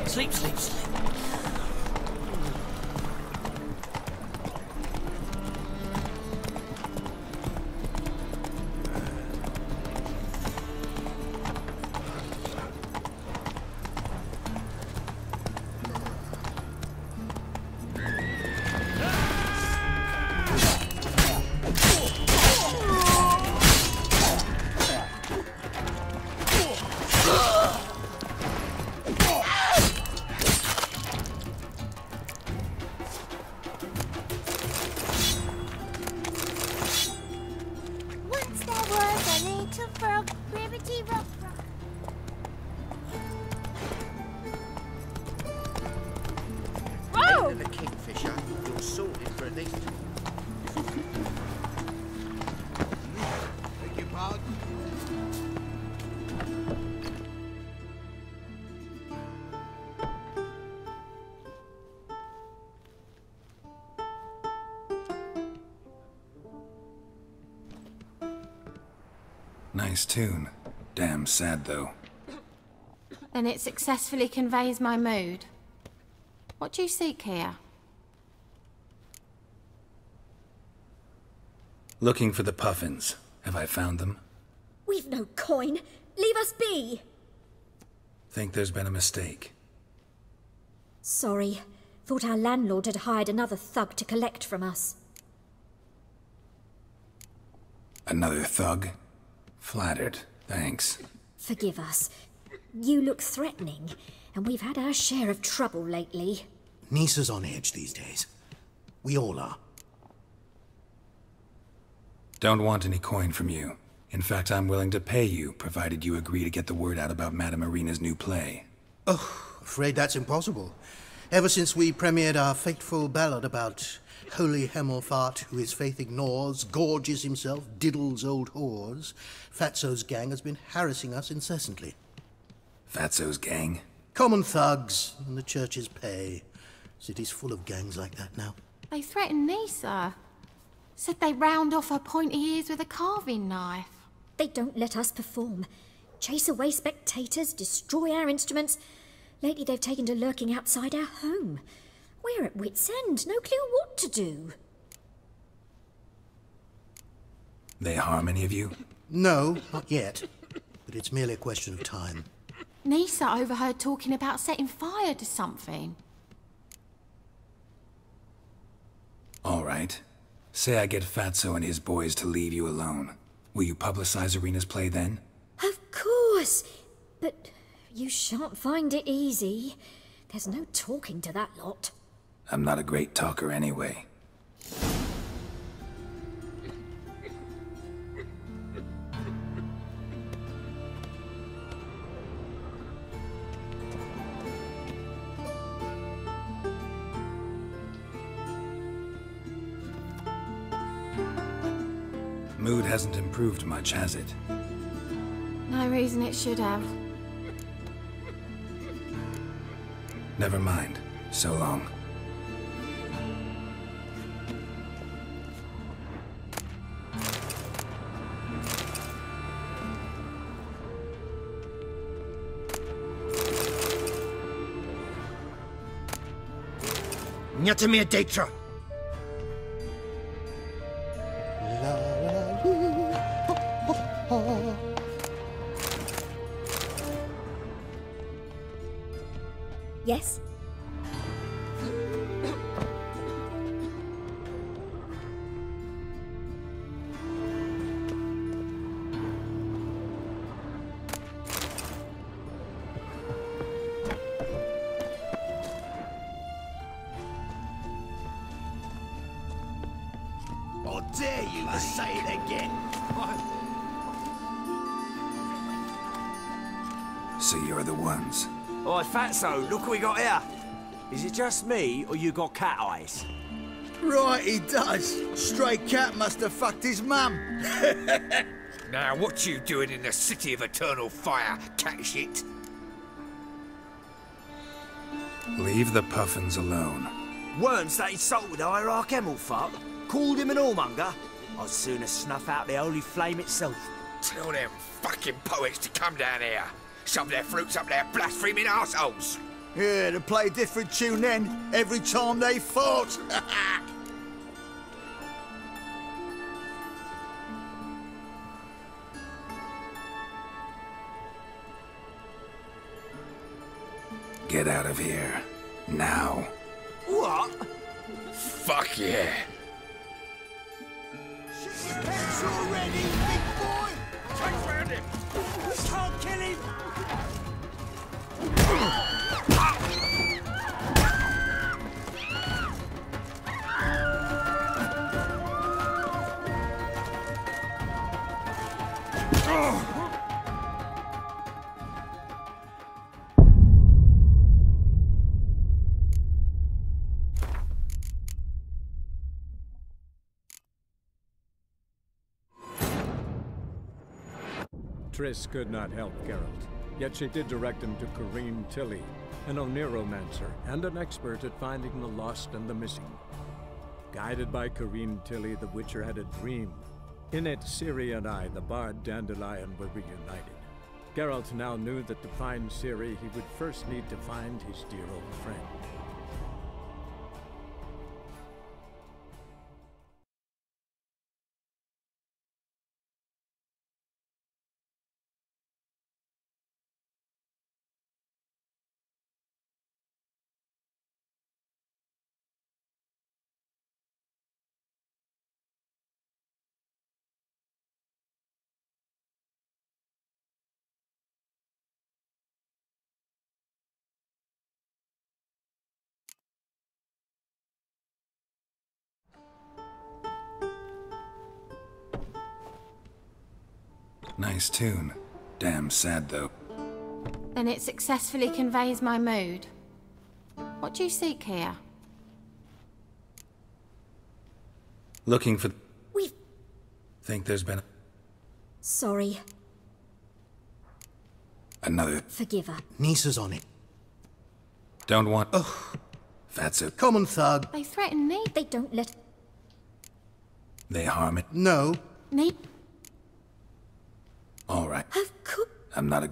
Sleep, sleep, sleep. Nice tune. Damn sad, though. Then it successfully conveys my mood. What do you seek here? Looking for the Puffins. Have I found them? We've no coin. Leave us be. Think there's been a mistake. Sorry. Thought our landlord had hired another thug to collect from us. Another thug? Flattered. Thanks. Forgive us. You look threatening, and we've had our share of trouble lately. Nisa's on edge these days. We all are. Don't want any coin from you. In fact, I'm willing to pay you, provided you agree to get the word out about Madame Irina's new play. Oh, afraid that's impossible. Ever since we premiered our fateful ballad about holy Hemelfart, who his faith ignores, gorges himself, diddles old whores, Fatso's gang has been harassing us incessantly. Fatso's gang? Common thugs in the church's pay. City's full of gangs like that now. They threatened Nisa. Said they round off her pointy ears with a carving knife. They don't let us perform. Chase away spectators, destroy our instruments. Lately they've taken to lurking outside our home. We're at wit's end, no clue what to do. They harm any of you? No, not yet. But it's merely a question of time. Nisa overheard talking about setting fire to something. All right. Say I get Fatso and his boys to leave you alone. Will you publicize Irina's play then? Of course! But you shan't find it easy. There's no talking to that lot. I'm not a great talker anyway. Mood hasn't improved much, has it? No reason it should have. Never mind. So long. Nyatamir Datra. Yes? I dare you to say it again. So you're the ones. Oi, Fatso, look what we got here. Is it just me, or you got cat eyes? Right, he does. Stray cat must have fucked his mum. Now, what you doing in the city of eternal fire, cat shit? Leave the Puffins alone. Worms that insulted Hierarch Hemelfart, called him an whoremonger. I'd sooner snuff out the holy flame itself. Tell them fucking poets to come down here. Shove their fruits up their blaspheming arseholes. Yeah, to play a different tune then, every time they fought. Get out of here. Now. What? Fuck yeah. Pants already, big boy! Take round him! Can't kill him! Triss could not help Geralt, yet she did direct him to Corinne Tilly, an Oniromancer and an expert at finding the lost and the missing. Guided by Corinne Tilly, the Witcher had a dream. In it, Ciri and I, the bard Dandelion, were reunited. Geralt now knew that to find Ciri, he would first need to find his dear old friend. Nice tune. Damn sad, though. Then it successfully conveys my mood. What do you seek here? Looking for... We've... Think there's been... Sorry. Another... Forgive her. Nisa's on it. Don't want... Oh. Fatso. Common thug. They threaten me. They don't let... They harm it? No. Me? All right. Of course. I'm not a...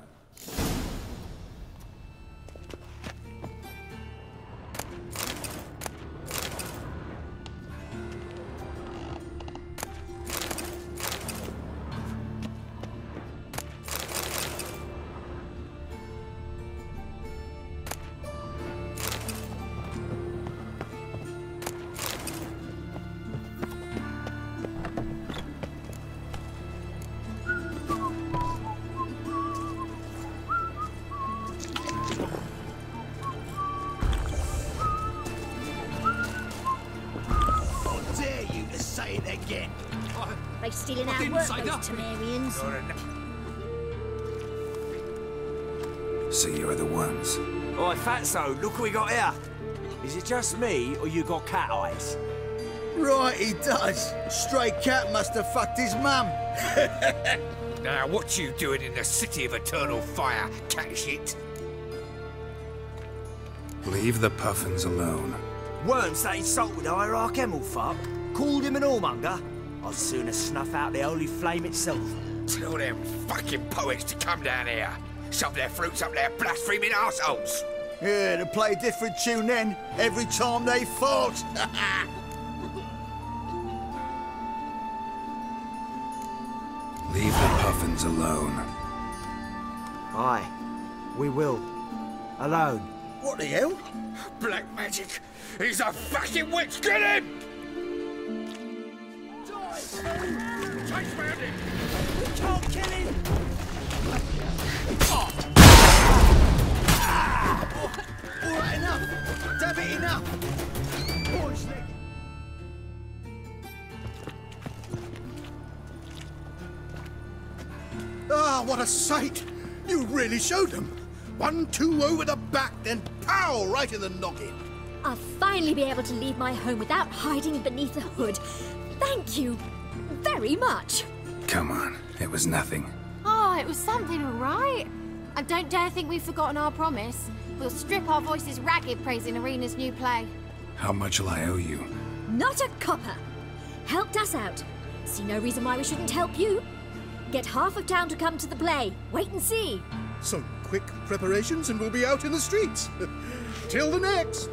They stealing our work, those Temerians. So you're the ones. Oi, Fatso, look what we got here. Is it just me, or you got cat eyes? Right, he does. Stray cat must have fucked his mum. Now, what you doing in the city of eternal fire, cat shit? Leave the puffins alone. Worms that insulted Hierarch Emelfuck, called him an whoremonger. I'd sooner snuff out the holy flame itself. Tell them fucking poets to come down here. Shove their fruits up their blaspheming arseholes. Yeah, to play a different tune then, every time they fought. Leave the puffins alone. Aye, we will. Alone. What the hell? Black magic! He's a fucking witch! Get him! Chase round him! We can't kill him! All right, enough! Damn it, enough! Boys, ah, what a sight! You really showed them. 1-2 over the back, then pow, right in the noggin. I'll finally be able to leave my home without hiding beneath a hood. Thank you very much. Come on, it was nothing. Oh, it was something, all right. I don't dare think we've forgotten our promise. We'll strip our voices ragged praising Arena's new play. How much will I owe you? Not a copper. Helped us out. See no reason why we shouldn't help you. Get half of town to come to the play. Wait and see. Some quick preparations and we'll be out in the streets. Till the next.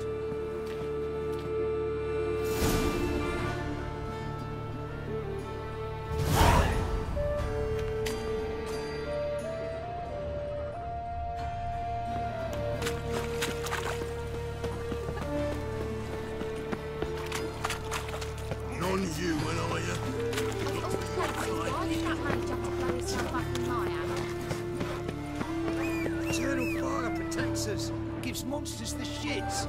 Non-human, are you? Eternal fire protects us. Gives monsters the shits.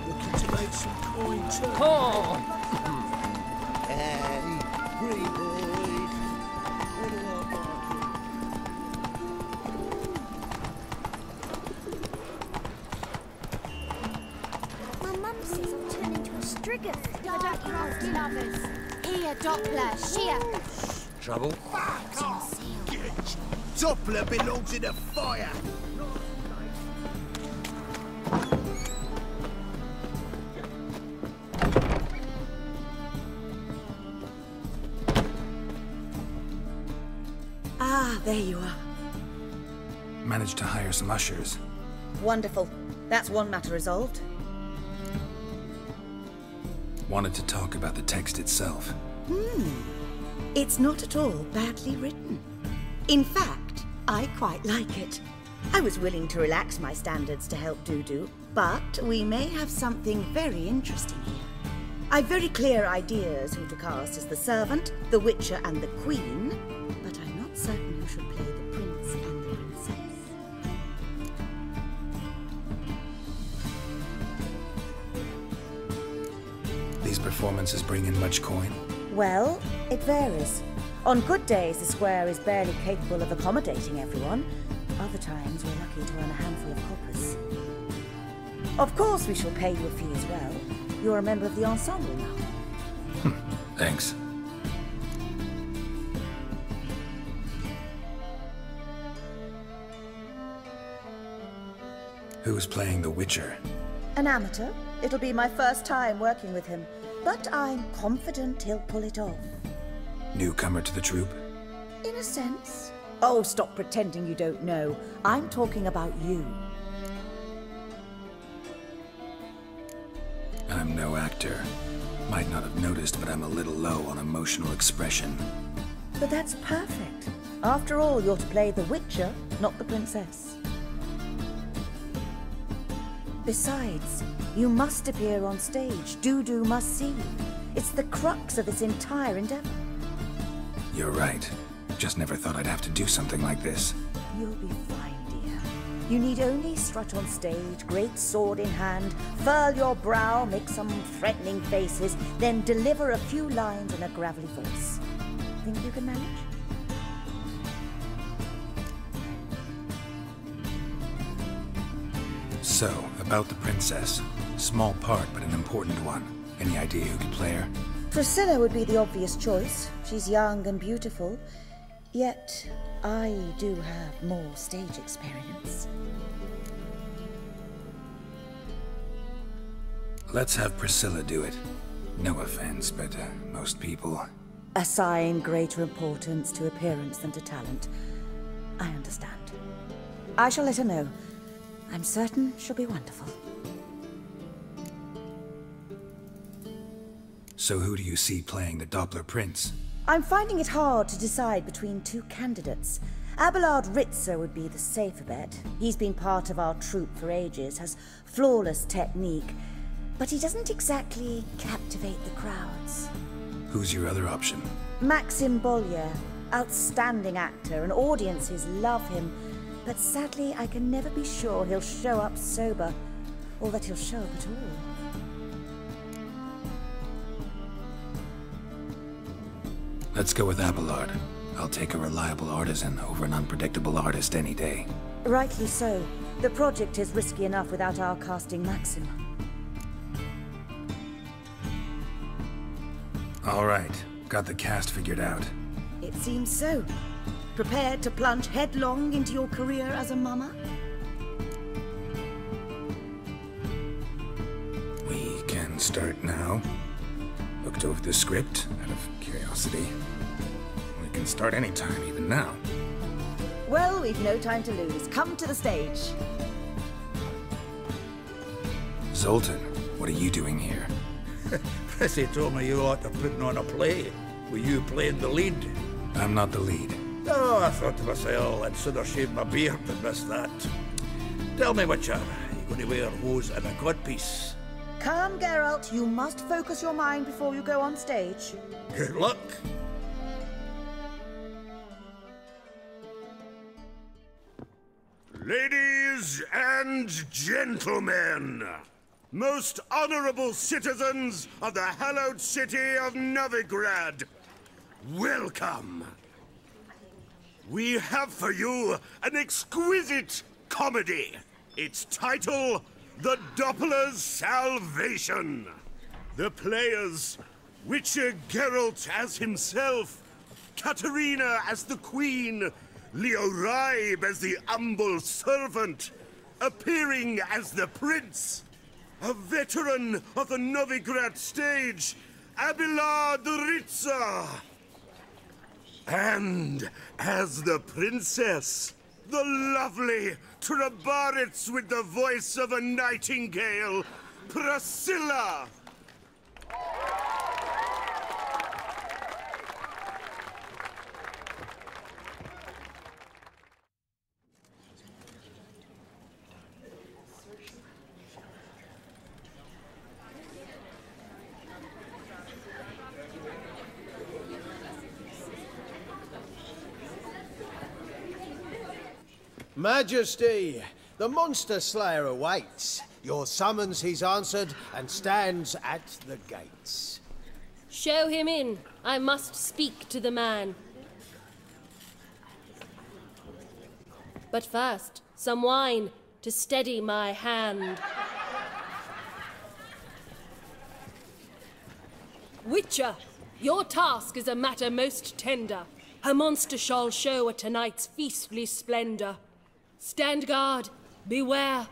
Looking to make some coin too. Hey, free boy. What do I bargain? My mum says I'll turn into a striga. I don't ask you lovers. Here, Doppler, sheer. Trouble? Fuck off! Doppler belongs in the fire. Ah, there you are. Managed to hire some ushers. Wonderful. That's one matter resolved. Wanted to talk about the text itself. It's not at all badly written. In fact, I quite like it. I was willing to relax my standards to help Dudu, but we may have something very interesting here. I've very clear ideas who to cast as the servant, the Witcher, and the Queen, but I'm not certain who should play the Prince and the Princess. these performances bring in much coin? Well, it varies. On good days, the square is barely capable of accommodating everyone. Other times, we're lucky to earn a handful of coppers. Of course, we shall pay you a fee as well. You're a member of the ensemble now. Thanks. Who's playing the Witcher? An amateur. It'll be my first time working with him, but I'm confident he'll pull it off. Newcomer to the troupe? In a sense. Oh, stop pretending you don't know. I'm talking about you. I'm no actor. Might not have noticed, but I'm a little low on emotional expression. But that's perfect. After all, you're to play the Witcher, not the princess. Besides, you must appear on stage. Dudu must see you. It's the crux of this entire endeavor. You're right. Just never thought I'd have to do something like this. You'll be fine, dear. You need only strut on stage, great sword in hand, furl your brow, make some threatening faces, then deliver a few lines in a gravelly voice. Think you can manage? So, about the princess. Small part, but an important one. Any idea who could play her? Priscilla would be the obvious choice. She's young and beautiful. Yet, I do have more stage experience. Let's have Priscilla do it. No offense, but most people... Assign greater importance to appearance than to talent. I understand. I shall let her know. I'm certain she'll be wonderful. So who do you see playing the Doppler Prince? I'm finding it hard to decide between two candidates. Abelard Ritzer would be the safer bet. He's been part of our troupe for ages, has flawless technique, but he doesn't exactly captivate the crowds. Who's your other option? Maxim Bollier, outstanding actor, and audiences love him. But sadly, I can never be sure he'll show up sober, or that he'll show up at all. Let's go with Abelard. I'll take a reliable artisan over an unpredictable artist any day. Rightly so. The project is risky enough without our casting Maxim. All right, got the cast figured out. It seems so. Prepared to plunge headlong into your career as a mama? We can start now. Looked over the script out of curiosity. We can start anytime, even now. Well, we've no time to lose. Come to the stage. Zoltan, what are you doing here? Prissy told me you ought to putting on a play. Were you playing the lead? I'm not the lead. Oh, I thought to myself, I'd sooner shave my beard than miss that. Tell me, Witcher, are you going to wear hose and a codpiece? Come, Geralt. You must focus your mind before you go on stage. Good luck. Ladies and gentlemen, most honorable citizens of the hallowed city of Novigrad, welcome. We have for you an exquisite comedy. Its title, The Doppler's Salvation. The players, Witcher Geralt as himself, Katarina as the Queen, Leo Raib as the humble servant, appearing as the Prince, a veteran of the Novigrad stage, Abelard Ritzer. And as the Princess, the lovely Trebaritz with the voice of a nightingale, Priscilla. Majesty, the monster slayer awaits. Your summons he's answered and stands at the gates. Show him in. I must speak to the man. But first, some wine to steady my hand. Witcher, your task is a matter most tender. Her monster shall show at tonight's feastly splendor. Stand guard, beware,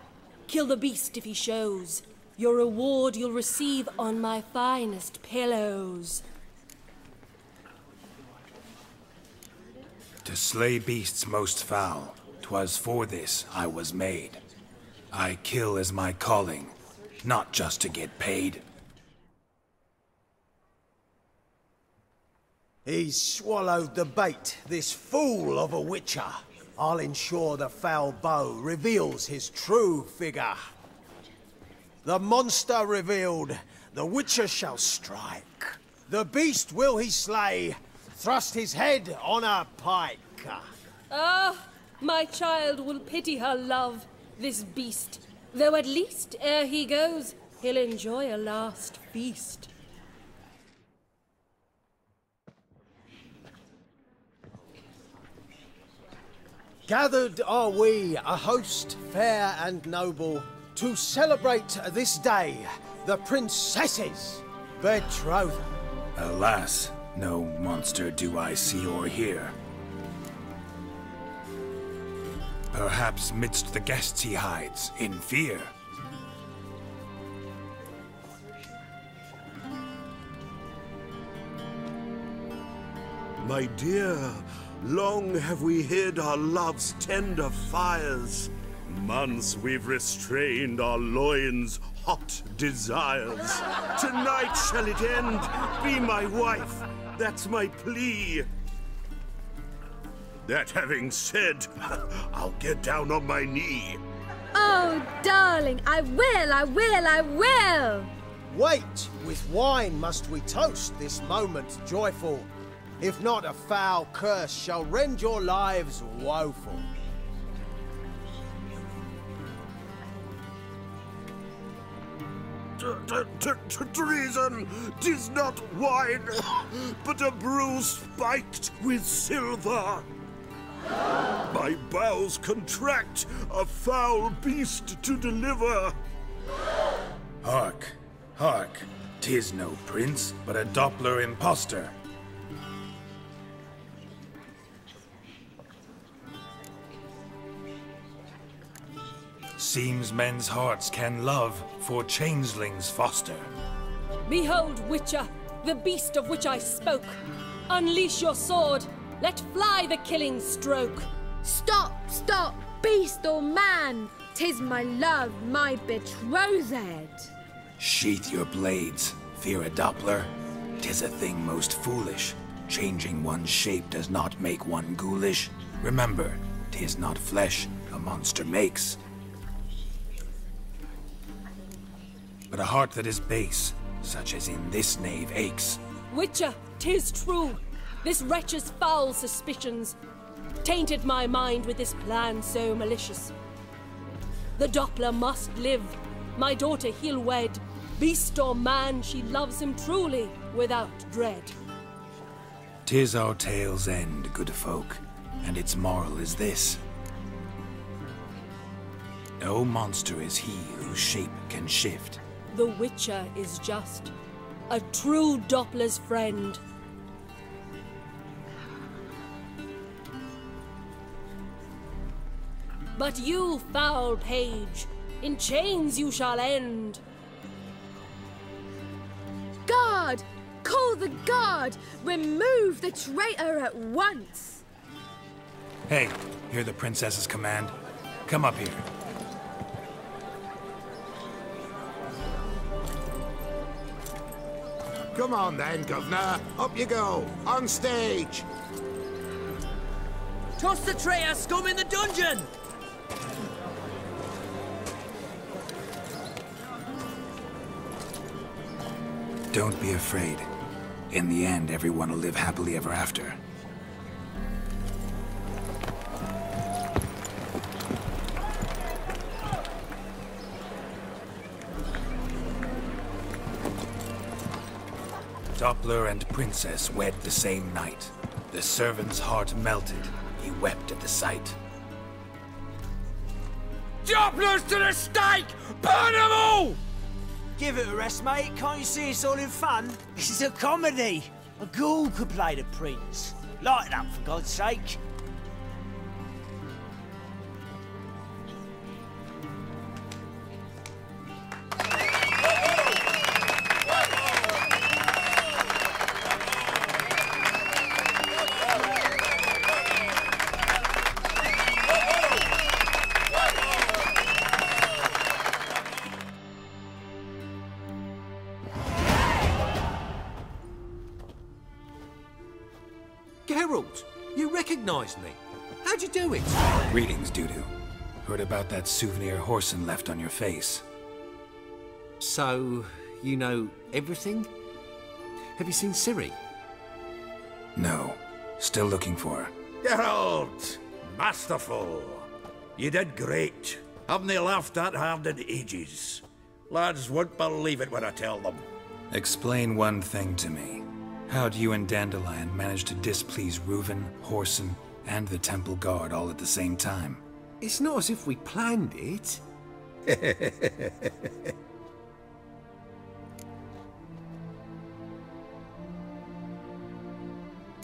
kill the beast if he shows. Your reward you'll receive on my finest pillows. To slay beasts most foul, 'twas for this I was made. I kill as my calling, not just to get paid. He's swallowed the bait, this fool of a witcher. I'll ensure the foul bow reveals his true figure. The monster revealed, the witcher shall strike. The beast will he slay, thrust his head on a pike. Ah, my child will pity her love, this beast. Though at least, ere he goes, he'll enjoy a last feast. Gathered are we, a host fair and noble, to celebrate this day, the princess's betrothal. Alas, no monster do I see or hear. Perhaps midst the guests he hides, in fear. My dear, long have we hid our love's tender fires. Months we've restrained our loins' hot desires. Tonight shall it end. Be my wife. That's my plea. That having said, I'll get down on my knee. Oh, darling, I will! Wait, with wine must we toast this moment joyful. If not, a foul curse shall rend your lives woeful. Treason! 'Tis not wine, but a brew spiked with silver. My bowels contract, a foul beast to deliver. Hark, hark, 'tis no prince, but a Doppler impostor. Seems men's hearts can love, for changelings foster. Behold, Witcher, the beast of which I spoke. Unleash your sword. Let fly the killing stroke. Stop, stop, beast or man. 'Tis my love, my betrothed. Sheath your blades. Fear a Doppler? 'Tis a thing most foolish. Changing one's shape does not make one ghoulish. Remember, 'tis not flesh a monster makes, but a heart that is base, such as in this knave aches. Witcher, 'tis true. This wretch's foul suspicions tainted my mind with this plan so malicious. The Doppler must live. My daughter he'll wed. Beast or man, she loves him truly, without dread. 'Tis our tale's end, good folk, and its moral is this. No monster is he whose shape can shift. The Witcher is just a true Doppler's friend. But you, foul page, in chains you shall end. Guard! Call the guard! Remove the traitor at once! Hey, hear the princess's command? Come up here. Come on then, Governor. Up you go. On stage. Toss the traitor scum in the dungeon! Don't be afraid. In the end, everyone will live happily ever after. Doppler and Princess wed the same night. The servant's heart melted. He wept at the sight. Doppler's to the stake! Burn them all! Give it a rest, mate. Can't you see it's all in fun? This is a comedy. A ghoul could play the prince. Lighten up, for God's sake. Geralt, you recognized me. How'd you do it? Greetings, Dudu. Heard about that souvenir Horson left on your face. So, you know everything? Have you seen Ciri? No. Still looking for her. Geralt! Masterful! You did great. Haven't they laughed that hard in ages? Lads won't believe it when I tell them. Explain one thing to me. How'd you and Dandelion manage to displease Reuven, Horson, and the Temple Guard all at the same time? It's not as if we planned it.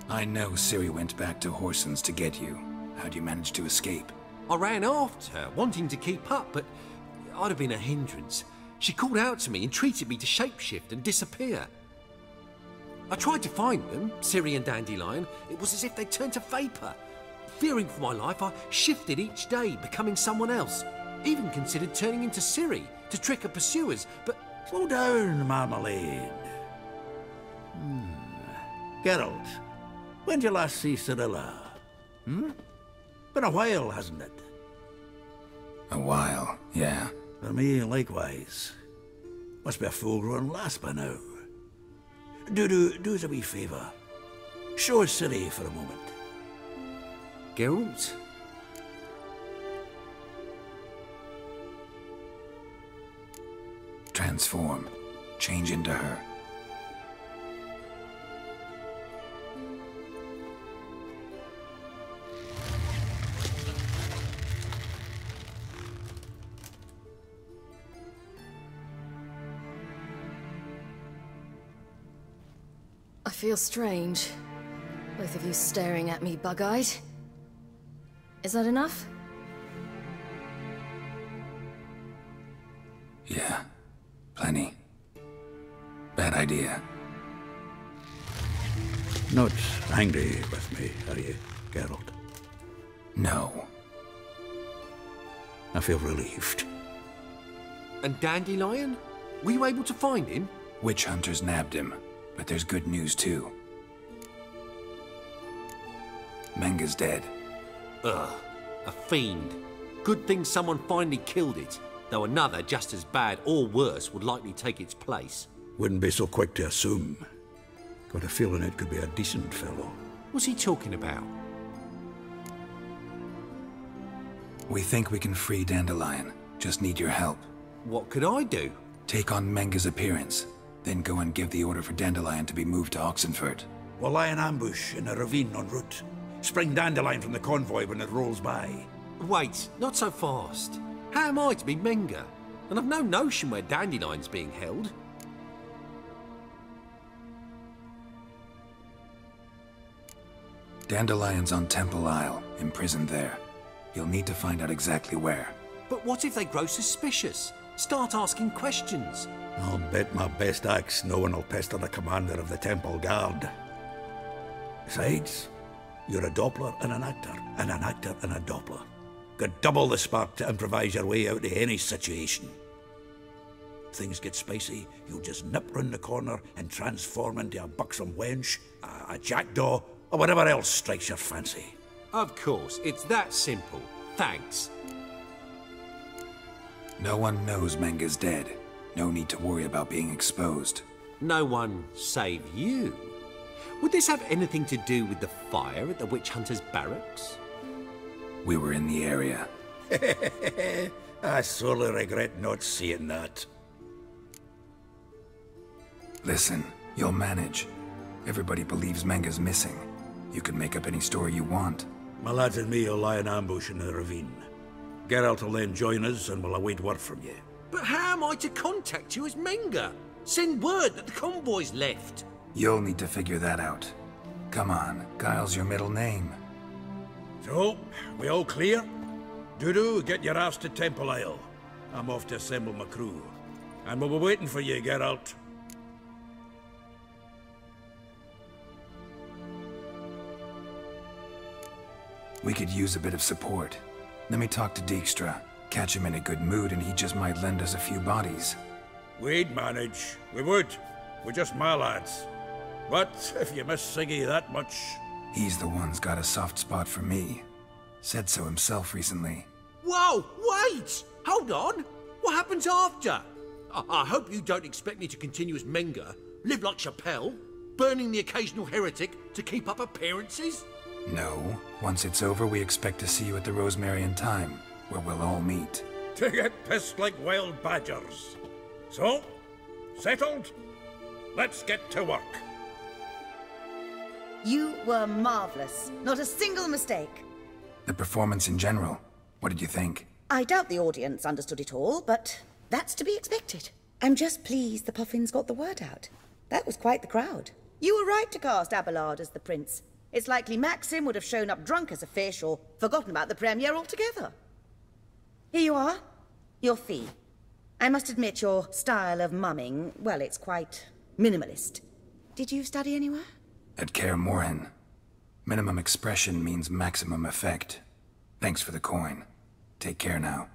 I know Ciri went back to Horson's to get you. How'd you manage to escape? I ran after her, wanting to keep up, but I'd have been a hindrance. She called out to me and treated me to shapeshift and disappear. I tried to find them, Ciri and Dandelion. It was as if they'd turned to vapour. Fearing for my life, I shifted each day, becoming someone else. Even considered turning into Ciri to trick her pursuers, but... Slow down, Marmalade. Geralt, when did you last see Cirilla? Been a while, hasn't it? A while, yeah. For me, likewise. Must be a full-grown lass by now. Do us a wee favour. Show us Ciri for a moment. Geralt? Transform. Change into her. I feel strange. Both of you staring at me bug-eyed. Is that enough? Yeah. Plenty. Bad idea. Not angry with me, are you, Geralt? No. I feel relieved. And Dandelion? Were you able to find him? Witch hunters nabbed him, but there's good news too. Menga's dead. Ugh, a fiend. Good thing someone finally killed it, though another just as bad or worse would likely take its place. Wouldn't be so quick to assume. Got a feeling it could be a decent fellow. What's he talking about? We think we can free Dandelion. Just need your help. What could I do? Take on Menga's appearance, then go and give the order for Dandelion to be moved to Oxenfurt. We'll lie in ambush in a ravine en route. Spring Dandelion from the convoy when it rolls by. Wait, not so fast. How am I to be Menga? And I've no notion where Dandelion's being held. Dandelion's on Temple Isle, imprisoned there. You'll need to find out exactly where. But what if they grow suspicious? Start asking questions. I'll bet my best axe no one will pester the commander of the Temple Guard. Besides, you're a Doppler and an actor and a Doppler. Got double the spark to improvise your way out of any situation. If things get spicy, you'll just nip round the corner and transform into a buxom wench, a jackdaw, or whatever else strikes your fancy. Of course, it's that simple. Thanks. No one knows Menga's dead. No need to worry about being exposed. No one save you. Would this have anything to do with the fire at the witch hunter's barracks? We were in the area. I sorely regret not seeing that. Listen, You'll manage. Everybody believes Menga's missing. You can make up any story you want. My lads and me will lie in ambush in the ravine. Geralt will then join us and we'll await word from you. But how am I to contact you as Menga? Send word that the convoy's left. You'll need to figure that out. Come on, Guile's your middle name. So, we all clear? Dudu, get your ass to Temple Isle. I'm off to assemble my crew. And we'll be waiting for you, Geralt. We could use a bit of support. Let me talk to Dijkstra. Catch him in a good mood and he just might lend us a few bodies. We'd manage. We would. We're just my lads. But if you miss Siggy that much... He's the one's got a soft spot for me. Said so himself recently. Whoa, wait! Hold on! What happens after? I hope you don't expect me to continue as Menga, live like Chappelle, burning the occasional heretic to keep up appearances? No. Once it's over, we expect to see you at the Rosemary in Time, where we'll all meet. To get pissed like wild badgers. So, settled? Let's get to work. You were marvelous. Not a single mistake. The performance in general, what did you think? I doubt the audience understood it all, but that's to be expected. I'm just pleased the Puffins got the word out. That was quite the crowd. You were right to cast Abelard as the prince. It's likely Maxim would have shown up drunk as a fish or forgotten about the premiere altogether. Here you are. Your fee. I must admit your style of mumming, well, it's quite minimalist. Did you study anywhere? At Kaer Morhen. Minimum expression means maximum effect. Thanks for the coin. Take care now.